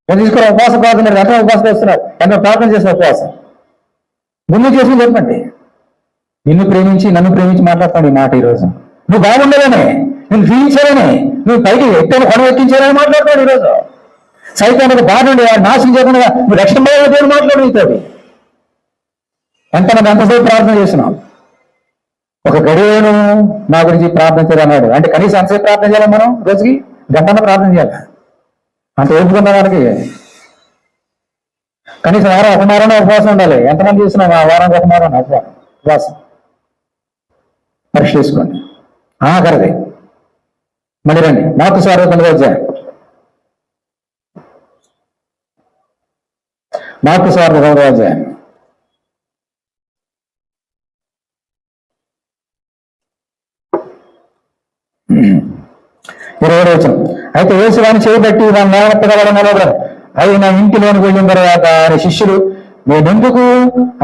తీసుకుని ఉపవాసం ప్రార్థన ఎంత ఉపవాసం చేస్తున్నారు, ఎంత ప్రార్థన చేసిన ఉపవాసం గుండె చేసుకుని చెప్పండి. నిన్ను ప్రేమించి నన్ను ప్రేమించి మాట్లాడతాను ఈ మాట ఈరోజు. నువ్వు బాగుండాలని, నేను జీవించాలని, నువ్వు పైకి ఎత్తైన కొన ఎక్కించాలని మాట్లాడతాడు ఈరోజు. సైతానికి బాధ నుండి నాశనం చేయకుండా నువ్వు రక్షణ దేవుడు మాట్లాడుతుంది. ఎంతమంది ఎంతసేపు ప్రార్థన చేస్తున్నావు? ఒక గడియను నా గురించి ప్రార్థన చేయాలన్నాడు అంటే కనీసం ఎంతసేపు ప్రార్థన చేయాలి? మనం రోజుకి గంటన్న ప్రార్థన చేయాలి. అంత ఓపుకున్న వారికి కనీసం వారం ఒక వారం ఉపవాసం ఉండాలి. ఎంతమంది చేస్తున్నాం ఆ వారానికి ఒక వారం ఉపవాసం? పరీక్ష చేసుకోండి. ఆఖరిది మళ్ళీ రండి. మార్కు సువార్త 9వ అధ్యాయం. మార్కు సువార్త 9వ అధ్యాయం. అయితే యేసు వారిని చేయబట్టి వారిని నేలపెట్టగలరు. అది నా ఇంటిలోనికి వెళ్ళిన తర్వాత ఆయన శిష్యులు నేనెందుకు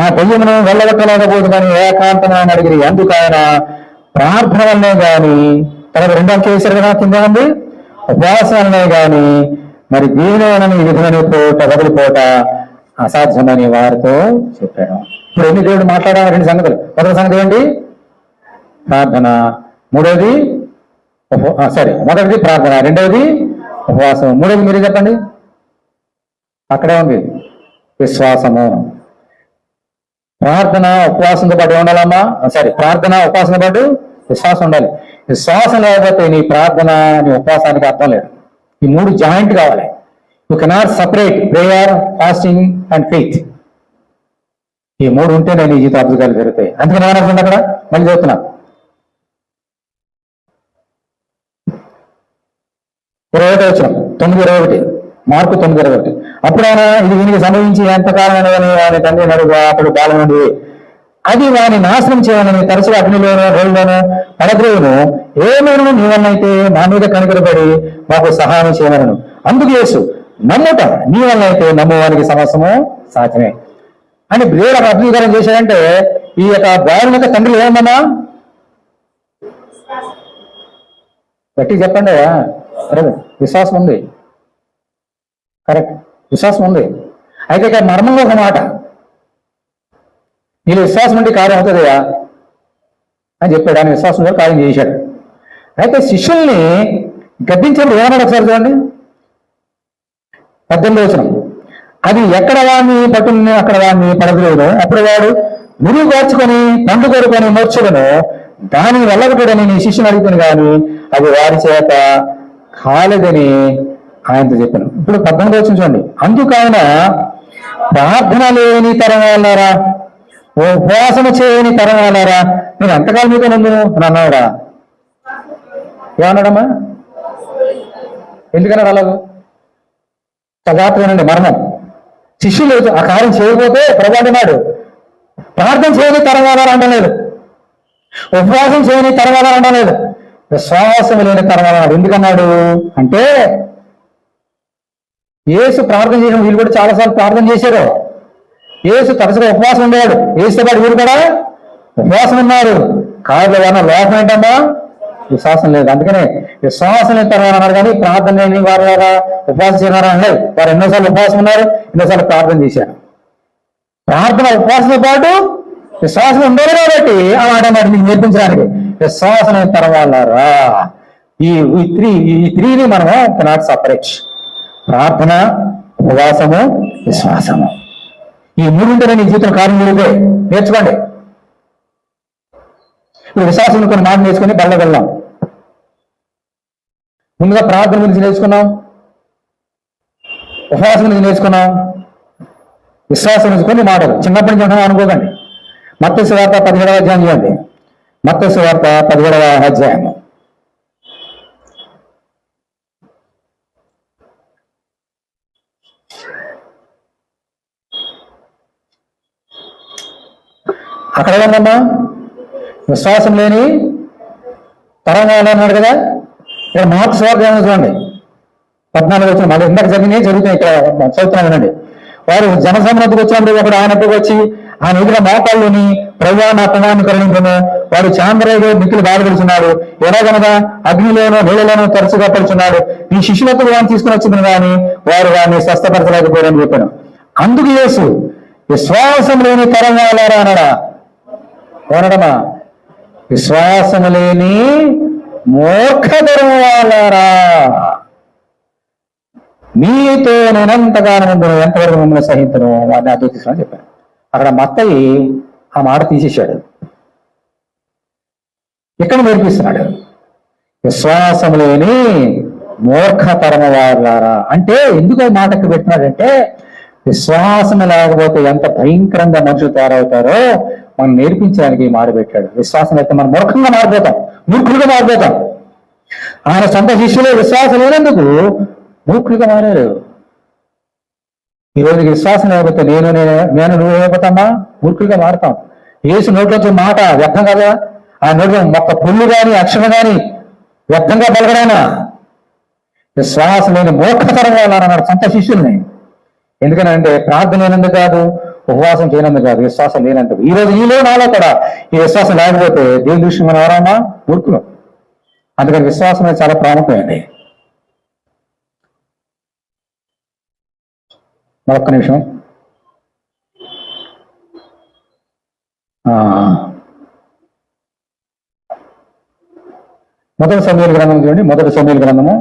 ఆ దెయ్యమును వెళ్ళగొట్టలేకపోతుందని ఏకాంతంగా అడిగిరి. అందుకు ఆయన ప్రార్థన వల్లనే గాని, తర్వాత రెండో చేశారు కదా కింద ఉంది, ఉపవాసాలనే గాని మరి దేవుని ఈ విధమైన పోట వదిలిపోట అసాధ్యమని వారితో చెప్పాడు. ఇప్పుడు ఎన్ని దేవుడు మాట్లాడాలి? రెండు సంగతులు. మొదటి సంగతి ఏంటి? ప్రార్థన. మూడవది మొదటిది ప్రార్థన, రెండవది ఉపవాసం, మూడవది మీరే చెప్పండి. అక్కడే ఉంది విశ్వాసము. ప్రార్థన ఉపవాసంతో పాటు ఉండాలమ్మా. ప్రార్థన ఉపవాసంతో పాటు విశ్వాసం ఉండాలి. విశ్వాసం లేకపోతే నీ ప్రార్థన నీ ఉపవాసానికి అర్థం లేదు. ఈ మూడు జాయింట్ కావాలి. You cannot separate prayer, fasting and faith. ఈ మూడు ఉంటేనే నీ జీవిత అద్భుతాలు జరుగుతాయి. అందుకని ఏమనుకుంటే అక్కడ మళ్ళీ చదువుతున్నా 21 వచ్చిన 9:21 మార్కు 9:21. అప్పుడు ఆయన ఇది వీనికి సంభవించి ఎంతకాలం ఆయన తండ్రి నడుగు అతడు బాలనుండి అది వాని నాశనం చేయాలని తరచుగా అగ్నిలోనూ రైల్లోనూ పడద్రోవును ఏమైనా నీవన్నైతే నా మీద కనుగొనబడి మాకు సహాయం చేయమనను. అందుకు యేసు నమ్ముట నీ వల్ల అయితే నమ్మువానికి సమస్తము సాధ్యమే అని దేవుడు అక్కడ అభివృద్ధీకరణ చేశాడంటే ఈ యొక్క బాలుని యొక్క తండ్రి ఏమన్నా గట్టి చెప్పండి. విశ్వాసం ఉంది, కరెక్ట్, విశ్వాసం ఉంది. అయితే ఇక్కడ మర్మంగా ఒక మాట, నీళ్ళు విశ్వాసం ఉంటే కార్యం అవుతుందయా అని చెప్పాడు. ఆయన విశ్వాసం కూడా కార్యం చేశాడు. అయితే శిష్యుల్ని గద్దించినప్పుడు ఏమన్నాడు ఒకసారి చూడండి, 18వ వచనం. అది ఎక్కడ వాడిని పట్టుని అక్కడ వాడిని పడగలేడు. అప్పుడు వాడు మురుగు కార్చుకొని పండు కొరుకొని మోర్చులను దానిని వెళ్ళగొట్టడని నీ శిష్యుని అడుగుతాను కానీ అది వారి చేత కాలేదని ఆయనతో చెప్పాను. ఇప్పుడు 18వ వచనం చూడండి. అందుకు ఆయన ప్రార్థన లేని తరం వాళ్ళారా, ఉపవాసము చేయని తరం వాళ్ళారా, నేను ఎంతకాలం మీతో నన్ను అని అన్నాడా? ఏమన్నాడమ్మా? ఎందుకన్నా అలాగూ సజాత్రేనండి మరణం. శిష్యులు ఆ కార్యం చేయకపోతే ప్రభు అంటున్నాడు ప్రార్థన చేయని తరం వాళ్ళారా అంటలేదు, ఉపవాసం చేయని తరం వాళ్ళారా అంటలేదు, విశ్వాసం లేని తరం వాళ్ళాడు. ఎందుకన్నాడు అంటే యేసు ప్రార్థన చేసిన వీళ్ళు కూడా చాలాసార్లు ప్రార్థన చేశారు. యేసు తరచుగా ఉపవాసం ఉండేవాడు. యేసుతో పాటు వీరు కూడా ఉపవాసం ఉన్నారు. కాదు ఏమన్నా లోపం ఏంటమ్మా? విశ్వాసం లేదు. అందుకనే విశ్వాసం లేని తర్వాత అన్నారు కానీ ప్రార్థన లేని వారు ఉపవాసం చేయనారా అనలేదు. వారు ఎన్నోసార్లు ఉపవాసం ఉన్నారు, ఎన్నోసార్లు ప్రార్థన చేశారు. ప్రార్థన ఉపవాసంతో పాటు విశ్వాసం ఉండాలి కాబట్టి ఆ మాట మీకు నేర్పించడానికి విశ్వాసం లేని తర్వాలారా. ఈ త్రీని మనము కెనాట్ సపరేట్. ప్రార్థన, ఉపవాసము, విశ్వాసము, ఈ మూడుంటేనే నీ జీవితం కార్యం జరుగుతాయి. నేర్చుకోండి. ఇప్పుడు విశ్వాసం కొన్ని మాటలు నేర్చుకుని బల్ల వెళ్దాం. ముందుగా ప్రార్థన గురించి నేర్చుకున్నాం, ఉపవాసం గురించి నేర్చుకున్నాం, విశ్వాసం గురించి కొన్ని మాటలు చిన్నప్పటి నుంచి ఉంటాం అనుకోకండి. మత్తయి సువార్త 17వ అధ్యాయం చేయండి. మత్తయి సువార్త 17వ అధ్యాయం. అక్కడ ఏమన్నా విశ్వాసం లేని తరం అన్నాడు కదా. ఇక్కడ మార్పు సువార్త ఏమో చూడండి 14వ వచనం. మళ్ళీ ఇందాక జరిగినాయి జరుగుతాయి, ఇక్కడ చదువుతున్నాం వినండి. వారు జనసమృద్ధికి వచ్చినప్పుడు ఒకడు ఆయనకు వచ్చి ఆయన ఎదుర మోకాళ్ళుని ప్రభువా నా కుమారుని కరుణించును, వాడు చాంద్రయ్య మిక్కిలి బాధపడుచున్నాడు, ఎలాగనగా అగ్నిలోనూ నీళ్ళలోనూ తరచుగా పడుచున్నాడు, ఈ శిష్యులతో వాడిని తీసుకుని వచ్చింది కానీ వారు వారిని స్వస్థపరచలేకపోయారని చెప్పాను. అందుకు యేసు విశ్వాసం లేని తరం వాళ్ళారా అన్నాడా? అనడమా? విశ్వాసం లేని మూర్ఖ తరం వాళ్ళారా, మీతో నేనెంతగానో ఎంతవరకు మిమ్మల్ని సహించను వాడిని అద్భుతిస్తానని చెప్పాను. అక్కడ మత్తయి ఆ మాట తీసేశాడు, ఇక్కడ నేర్పిస్తున్నాడు విశ్వాసం లేని మూర్ఖతరమ వారులారా. అంటే ఎందుకు ఆ మాటకు పెట్టినాడంటే విశ్వాసం లేకపోతే ఎంత భయంకరంగా మనుషులు తయారవుతారో మనం నేర్పించడానికి మాట పెట్టాడు. విశ్వాసం అయితే మనం మూర్ఖంగా మారిపోతాం, మూర్ఖులుగా మారిపోతాం. ఆయన సొంత శిష్యులే విశ్వాసం లేనందుకు మూర్ఖులుగా మారారు. ఈరోజు విశ్వాసం లేకపోతే నేను నువ్వు ఏమైపోతామా? మూర్ఖులుగా మారుతాం. యేసు నోట్లోంచి మాట వ్యర్థం కదా, ఆ నోట్లో మొక్క పుల్లు కానీ అక్షరం కానీ వ్యర్థంగా పలకడానా? విశ్వాసం లేని మూర్ఖతరంగా అన్నాడు సొంత శిష్యుల్ని. ఎందుకనంటే ప్రార్థన లేనందుకు కాదు, ఉపవాసం చేయనందుకు కాదు, విశ్వాసం లేనందుకు. ఈ రోజు ఈలో నాలో కూడా ఈ విశ్వాసం లేకపోతే దేవుని దృష్టి మనం ఎవరన్నా మూర్ఖులు. అందుకని విశ్వాసం అనేది చాలా ప్రాముఖ్యమైనది. మరొక్క నిమిషం. మొదటి సమూయేలు గ్రంథం చూడండి. మొదటి సమూయేలు గ్రంథము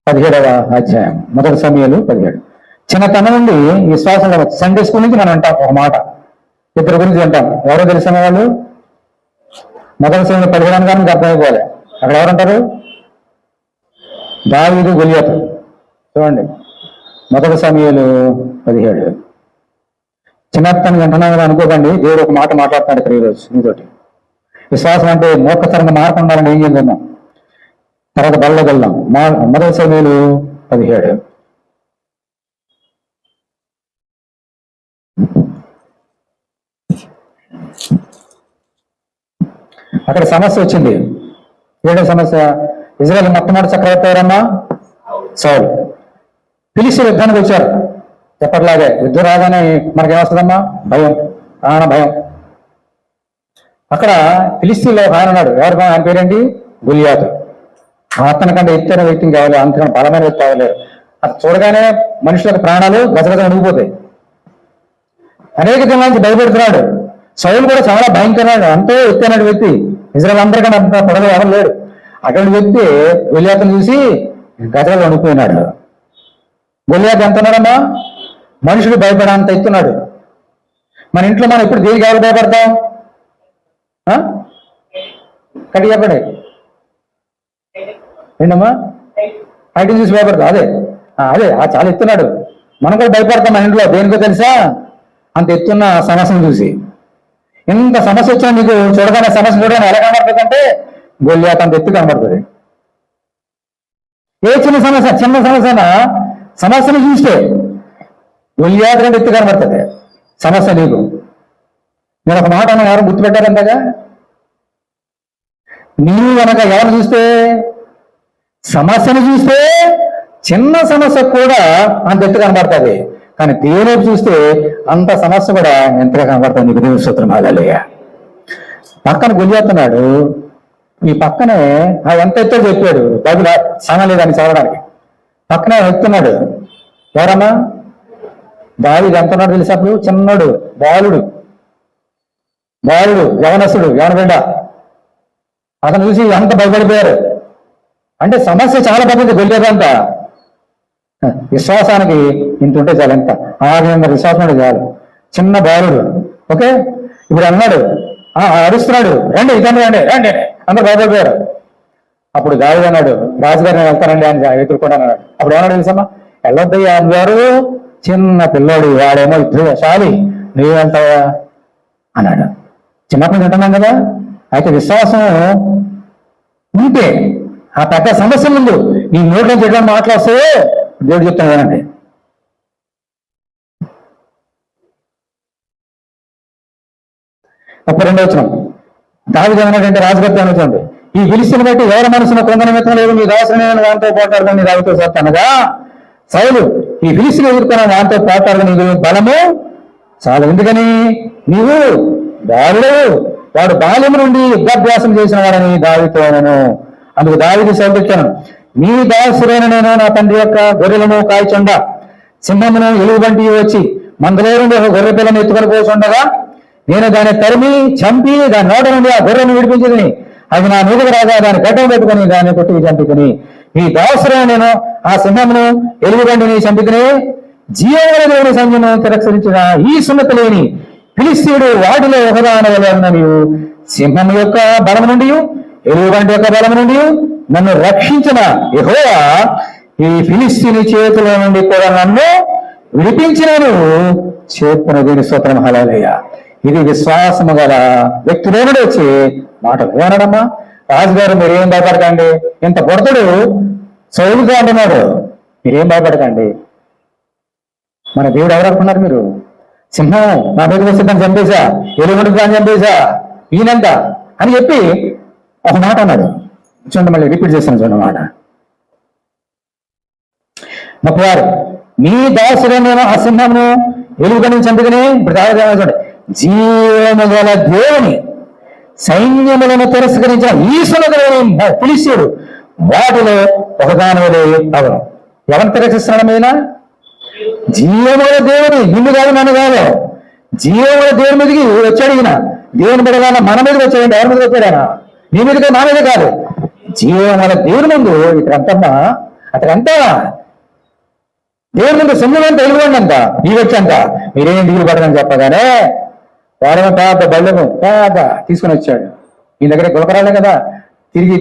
17వ అధ్యాయం. మొదటి సమూయేలు 17. చిన్నతనం నుండి విశ్వాసం సండే స్కూల్ నుంచి మనం అంటాం ఒక మాట, ఇద్దరు గురించి అంటాం. ఎవరో తెలిసిన వాళ్ళు మొదటి సమూయేలు 17 కానీ అర్థమైపోవాలి. అక్కడ ఎవరంటారు? దావీదు, గొలియాతు. చూడండి మొదటి సమూయేలు 17. చిన్నతనం అంటున్నాం కదా అనుకోకండి, దేవుడు ఒక మాట మాట్లాడుతున్నాడు ఇక్కడ ఈరోజు మీతోటి. విశ్వాసం అంటే మూర్ఖతరంగా మారకుండా ఏం చేద్దాం. తర్వాత బళ్ళకి వెళ్దాం. మొదటి సమయంలో 17. అక్కడ సమస్య వచ్చింది. ఏడో సమస్య, ఇజ్రాయెల్ మొట్టమొదటి చక్రవర్తి ఎవరమ్మా? సౌలు. ఫిలిష్తీయులు యుద్ధానికి వచ్చారు. ఎప్పటిలాగే యుద్ధం రాగానే మనకేమొస్తుందమ్మా? భయం, ప్రాణ భయం. అక్కడ ఫిలిష్తీయుల్లో ఒక ఆయన ఉన్నాడు. ఎవరు? ఆయన పేరేంటి? గొలియాతు. అతని కంటే ఎత్తైన వ్యక్తిని కావాలి, అంతకన్నా బలమైన వ్యక్తి కావాలి. అది చూడగానే మనుషులకు ప్రాణాలు గజగజ అణిగిపోతాయి. అనేక దినాల నుంచి భయపెడుతున్నాడు. సౌలు కూడా చాలా భయంకరమైన, అంతే ఎత్తైన వ్యక్తి. ఇజ్రాయెల్ అందరికన్నా అంత పొడవు ఎవరు లేడు. అటువంటి వ్యక్తి గొలియాతును చూసి గజగజ అణిగిపోయినాడు. గొలియాతు ఎంత ఉన్నాడమ్మా? మనుషుడు భయపడంత ఎత్తున్నాడు. మన ఇంట్లో మనం ఇప్పుడు దేనికి ఎవరు భయపడతాం? కట్టి చెప్పండి. ఏంటమ్మా? హైట్ చూసి భయపడతాం. అదే చాలా ఎత్తున్నాడు. మనం కూడా భయపడతాం మన ఇంట్లో. దేనికో తెలుసా? అంత ఎత్తున్న సమస్యను చూసి. ఇంత సమస్య వచ్చినా నీకు చూడగానే సమస్య చూడగానే ఎలా కనబడుతుందంటే గొలియాతు అంత ఎత్తు కనబడుతుంది. ఏ చిన్న సమస్యనా సమస్యను చూస్తే గొలియాతు కంటే ఎత్తు కనబడుతుంది సమస్య నీకు. నేను ఒక మాట ఎవరు గుర్తుపెట్టారంతగా, నీవు కనుక ఎవరు చూస్తే, సమస్యను చూస్తే చిన్న సమస్య కూడా అంత ఎత్తు కనబడుతుంది. కానీ దేవుని చూస్తే అంత సమస్య కూడా ఎంతగా కనబడుతుంది. నీకు దేవుని స్తోత్రం. హల్లెలూయా. పక్కన గొలియాతున్నాడు. ఈ పక్కనే ఎంత ఎత్తో చెప్పాడు. బైబిల్ సాగలేదని చదవడానికి. పక్కనే ఎత్తున్నాడు. ఎవరమ్మా? దావీదు. ఎంత ఉన్నాడు తెలుసా? అప్పుడు చిన్నడు, బాలుడు, యవనస్తుడు, యవనబిడ్డ. అతను చూసి అంత భయపడిపోయారు. అంటే సమస్య చాలా పెద్దది. గొలియాతంతా విశ్వాసానికి ఇంత ఉంటే చాలు. ఎంత ఆనంద విశ్వాసం ఉంటే చాలు. చిన్న బాలుడు. ఓకే, ఇప్పుడు అన్నాడు, అరుస్తున్నాడు, రండి ఇదండి, రండి రండి. అందరూ భయపడిపోయారు. అప్పుడు దావీదు అన్నాడు, రాజుగారిని వెళ్తానండి అని ఎదుర్కొంటాను అన్నాడు. అప్పుడు ఏమన్నాడు తెలుసమ్మా? వెళ్ళొద్దయ్యా అన్నారు, చిన్న పిల్లోడు, వాడేమో యుద్ధశాలి, నువ్వు వెళ్తావా అన్నాడు. చిన్నప్పుడు వింటున్నాం కదా. అయితే విశ్వాసం ఉంటే ఆ పెద్ద సమస్య ముందు నీ నోట్లో చెడ్డ మాట్లాడుతూ దేవుడు చెప్తాను కదండి. అప్పుడు 2వ వచనం దావీదు ఏమన్నాడంటే, రాజుగారితో ఏమవుతుంది? ఈ ఫిలిష్తీయుని బట్టి ఎవరి మనసున కొంగ నిమిత్తం లేదు, మీ దాసుని వాంతో పోటాడుకుని దావీదుతో చెప్తానగా, సౌలు ఈ ఫిలిష్తీయుని ఎదుర్కొన్న వాంతో పోటాడుకుని నీకు బలము చాలా. ఎందుకని? నీవు బాలుడు, వాడు బాల్యము నుండి యుద్ధాభ్యాసం చేసిన వాడని దావీదుతో అన్నాను. అందుకు దావీదు సౌలుకిచ్చాను, నీ దాసుడైన నేను నా తండ్రి యొక్క గొర్రెలను కాయచుండా సింహమును ఎలుగుబంటి వచ్చి మందలో నుండి ఒక గొర్రె పిల్లను ఎత్తుకొని పోచుండగా నేను దాన్ని తరిమి చంపి దాని నోట నుండి ఆ గొర్రెను విడిపించింది. అది నా మీదకి రాగా దాన్ని గడ్డం పెట్టుకుని దాన్ని కొట్టి చంపుకుని ఈ దాసుడైన నేను ఆ సింహమును ఎలుగుబంటిని చంపుకుని జీవముల దేవుని సంఖ్యను తిరస్కరించిన ఈ సున్నత లేని ఫిలిష్తీయుడు వాటిలో ఒకదాని వలన నీవు సింహం యొక్క బలము నుండి ఎలుగుబంటి యొక్క బలము నుండి నన్ను రక్షించిన యెహోవా ఈ ఫిలిష్తీయుని చేతిలో నుండి కూడా నన్ను విడిపించినను చేతున దీని స్తోత్రం. హల్లెలూయా. ఇది విశ్వాసము గల వ్యక్తిలోనుడు వచ్చి మాట. ఏమన్నాడమ్మా? రాజుగారు మీరేం భయపడకండి, ఇంత పొడతడు సౌలుగా అంటున్నాడు, మీరేం భయపడకండి. మన దేవుడు ఎవరు అనుకున్నారు మీరు? సింహం నా మీద వస్తే దాన్ని చంపేశా, ఎలుగుండి దాన్ని చంపేశా, ఈయనంత అని చెప్పి ఒక మాట అన్నాడు. చూడండి, మళ్ళీ రిపీట్ చేస్తాను చూడండి మాట. 36 నీ దాసుడు నేను ఆ సింహమును ఎలుగుని చంపుకుని, ఇప్పుడు చూడండి, జీవము గల దేవుని సైన్యములను తిరస్కరించిన ఈ సున్నతులేని ఫిలిష్తీయుడు వాటిలో ఒకదాని అవడం. ఎవరిని తిరస్కరిస్తున్నాడు? మీద జీవముల దేవుని, నిన్ను కాదు నన్ను కాదు, జీవముల దేవుని మీదకి వచ్చాడు. ఈయన దేవుని బిడ్డగా మన మీదకి వచ్చాడండి. ఎవరి మీదకి వచ్చాడు? ఆయన నీ మీదకి, నా మీద కాదు. జీవముల దేవుని ముందు ఇక్కడంతమ్మా, అక్కడంతా దేవుని ముందు సింహంతా ఎలుగుబండి అంత ఈ వచ్చి అంత మీరేం దిగులు పడదని చెప్పగానే వాడేమో పెద్ద బళ్ళము పెద్ద తీసుకుని వచ్చాడు. ఈ దగ్గర గులకరాలే కదా, తిరిగి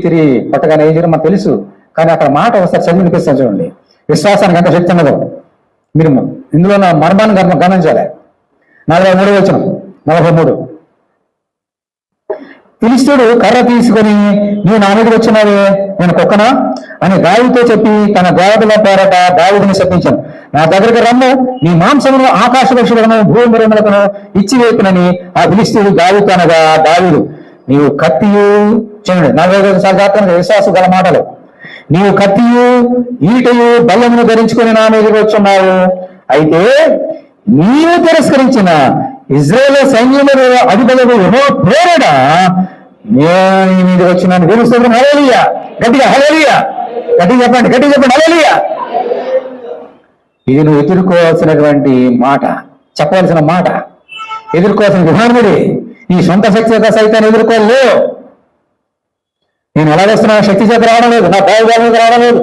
కొట్టగానే ఏం చేయడం మనకు తెలుసు. కానీ అక్కడ మాట ఒకసారి చదివి వినిపిస్తాను చూడండి. విశ్వాసానికి ఎంత శక్తి ఉన్నదో మీరు ఇందులో నా మర్మాన్ని గమనించాలి. 43 43. ఫిలిష్తీయుడు కర్ర తీసుకొని, నువ్వు నా మీదకి వచ్చినావే, నేను కుక్కనా అని దావీదుతో చెప్పి తన దేవతల పేరట దావీదుని శపించాను. నా దగ్గరికి రమ్ము, నీ మాంసమును ఆకాశ పక్షులను భూమి మృగములకును ఇచ్చి వేపునని ఆ ఫిలిష్తీయుడు దావీదుతో అనగా, దావీదు నీవు కత్తియు, చూడండి 45 విశ్వాసం గల మాటలు, నీవు కత్తియు ఈటయు బల్లమును ధరించుకొని నా మీదకి వచ్చున్నావు. అయితే నీవు తిరస్కరించిన ఇజ్రాయేల్ సైన్యముల అధిపతులకు యెహోవా పేరట నేను నీ మీదకి వచ్చినాను. విరుస్తూ హల్లెలూయా, గట్టిగా హల్లెలూయా, గట్టిగా చెప్పండి, గట్టిగా చెప్పండి హల్లెలూయా. ఇది నువ్వు ఎదుర్కోవాల్సినటువంటి మాట, చెప్పవలసిన మాట, ఎదుర్కోవాల్సిన విధానముడి. నీ సొంత శక్తి చేత సైతాన్ని ఎదుర్కోలేవు. నేను ఎలాగొస్తున్నా శక్తి చేత రావడం లేదు, నా భావజాల మీద రావడం లేదు.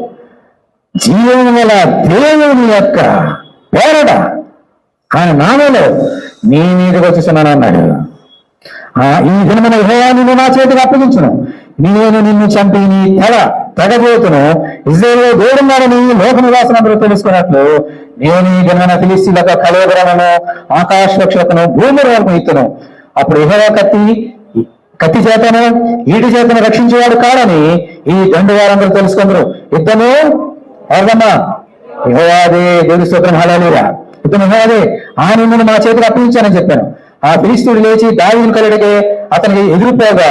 జీవం వల్ల దేవుని యొక్క పేరట ఆయన నామలో నీ మీదకి వచ్చేస్తున్నాను అన్నాడు. ఈ దినమున యెహోవా నిన్ను నా చేతికి అప్పగించును, నేను నిన్ను చంపి నీ తెగబోతును. ఇజ్రాయేలులో దేవుడున్నాడని లోక నివాసులందరూ తెలుసుకున్నట్లు నేను ఈ దినమున ఫిలిష్తీయులకు కళేబరమును ఆకాశ పక్షులకును భూమి వరకు ఇత్తును. అప్పుడు యెహోవా కత్తి చేతను ఈటి చేతను రక్షించేవాడు కాడని ఈ దండు వారందరూ తెలుసుకుందరు. యుద్ధము ఎవరమ్మా? యెహోవాదే. దేవుని స్తోత్రం, హల్లెలూయా. యుద్ధం యెహోవాదే. ఆయన నిన్ను మా చేతికి అప్పగించానని చెప్పాను. ఆ ఫిలిష్తీయుడు లేచి దావీదును కలిగితే అతనికి ఎదురుపోగా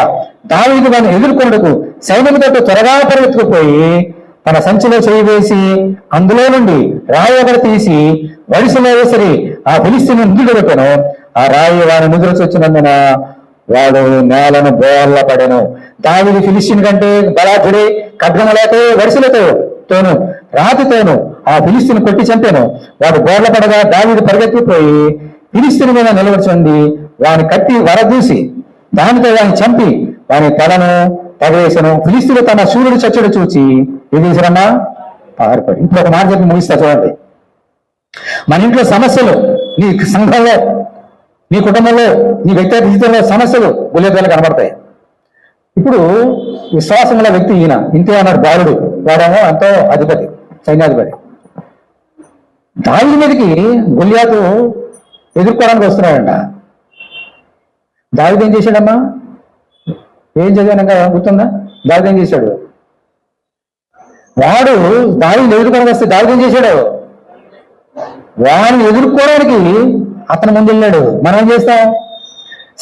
దావీదు వాడిని ఎదుర్కొనుటకు సైనికులతో త్వరగా పరిగెత్తుకుపోయి తన సంచిలో చేయి వేసి అందులో నుండి రాయి ఒకటి తీసి వడిసెలో వేసరి ఆ ఫిలిష్తీయుని నుదుట పెట్టాను. ఆ రాయి వాని నుదురు వచ్చినందున వాడు నేలను బోర్ల పడెను. దావీదు ఫిలిష్తీయుని కంటే బలాఢ్యుడే, ఖడ్గము లేక వడిసెలతోను రాతితోను ఆ ఫిలిష్తీయుని కొట్టి చంపాను. వాడు బోర్ల పడగా దావీదు పరిగెత్తిపోయి ఫిలిష్తీయుని మీద నిలబడుచుండి వాని కత్తి వరదూసి దానితో వాని చంపి వాని తలను తగవేశాను. ఫిలిష్తీయుడు తన సూర్యుడు చచ్చుడు చూచి ఏం చేశారమ్మా? పారిపడి. ఇప్పుడు ఒక మాట చెప్పి ముగిస్తా చూడండి. మన ఇంట్లో సమస్యలు, నీ సంఘంలో, నీ కుటుంబంలో, నీ వ్యక్తిగత జీవితంలో సమస్యలు గులేదాలు కనబడతాయి. ఇప్పుడు విశ్వాసముల వ్యక్తి ఈయన ఇంతే అన్నాడు బాలుడు, వాడేమో ఎంతో అధిపతి, సైన్యాధిపతి. దావీదు మీదకి గొల్యాతు ఎదుర్కోవడానికి వస్తున్నాడంట. దావీదు ఏం చేశాడమ్మా? ఏం చదివాక గుర్తుందా? దావీదు ఏం చేశాడు? వాడు దావీదుని ఎదుర్కోవడానికి వస్తే దావీదు ఏం చేశాడు? వాడిని ఎదుర్కోవడానికి అతను ముందు వెళ్ళాడు. మనం ఏం చేస్తాం?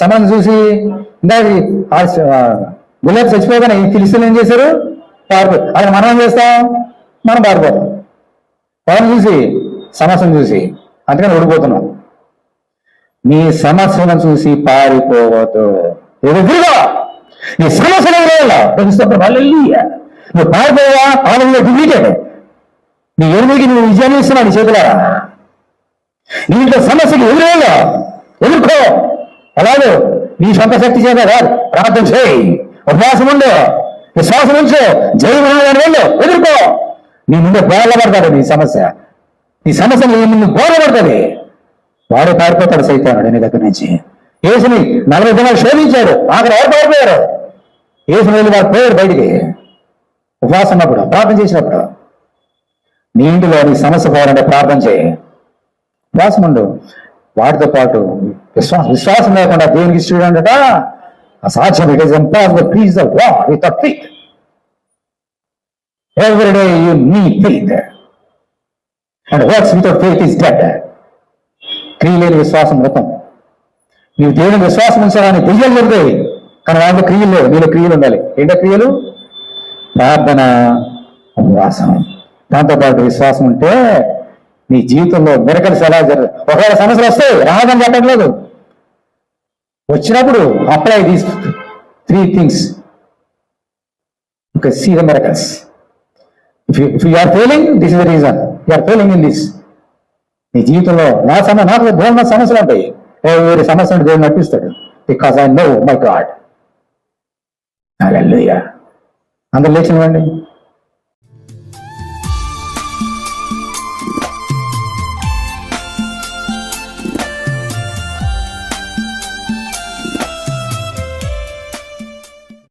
సమయం చూసి గులాబ్ చచ్చిపోగానే ఈ ఫిలిష్తీయులు ఏం చేశారు? పారిపోయి. అక్కడ మనం ఏం చేస్తాం? మనం పారిపోతాం. వాళ్ళని చూసి, సమస్యను చూసి, అందుకని ఓడిపోతున్నాం. నీ సమస్యలను చూసి పారిపోవద్దు. ఎదురుగా నీ సమస్యలు నువ్వు పారిపోవా? ఆనందంలో డిలీటెడ్. నీ ఎనిమిదికి నువ్వు విజయాన్ని ఇస్తున్నావు నీ చేతులారా. నీ ఇంట్లో సమస్యకి ఎదుర్కో. అలాగే నీ సొంత శక్తి చేత కాదు, ప్రార్థన చేయి, ఉపవాసం ఉండు, విశ్వాసం ఉంచు, జయమని వెళ్ళు, ఎదుర్కో. నీ ముందే బోర్లపడతాడు నీ సమస్య నీ ముందు బోర్లపడుతుంది. వాడే పారిపోతాడు సైతానుడు నీ దగ్గర నుంచి. యేసుని 40 దినాలు శోధించాడు, ఆఖరి ఎవరు పారిపోయారు? యేసుని వెళ్ళి వాడు పోయాడు బయటికి. ఉపవాసం ఉన్నప్పుడు, ప్రార్థన చేసినప్పుడు. నీ ఇంటిలో నీ సమస్య పోవాలంటే ప్రార్థన చేయి, ఉపవాసం ఉండు. వాటితో పాటు విశ్వాసం లేకుండా దేవునికి ఇష్టం ఉండట అసాధ్యం. It is impossible to please the God without faith. Every day you need faith and works without faith is dead. క్రియలేని విశ్వాసం మృతం. నీవు దేవుని విశ్వాసం ఉంచాలని దెయ్యాలు జరుగుతాయి, కానీ వాళ్ళ క్రియలు లేవు. నీలో క్రియలు ఉండాలి. ఏంటో క్రియలు? ప్రార్థన, ఉపవాసం. దాంతోపాటు విశ్వాసం ఉంటే నీ జీవితంలో మిరకల్స్ ఎలా జరుగుతుంది. ఒకవేళ సమస్యలు వస్తాయి, రాదని చెప్పట్లేదు. వచ్చినప్పుడు apply these 3 things. Okay, see the miracles. If you are failing, this is the reason. You are failing in this. నీ జీవితంలో నాకు దేవుని సమస్యలు ఉంటాయి. వేరే సమస్యను దేవుడు నడిపిస్తాడు. Because I know my God. హల్లెలూయా. అందరు లేచినవ్వండి.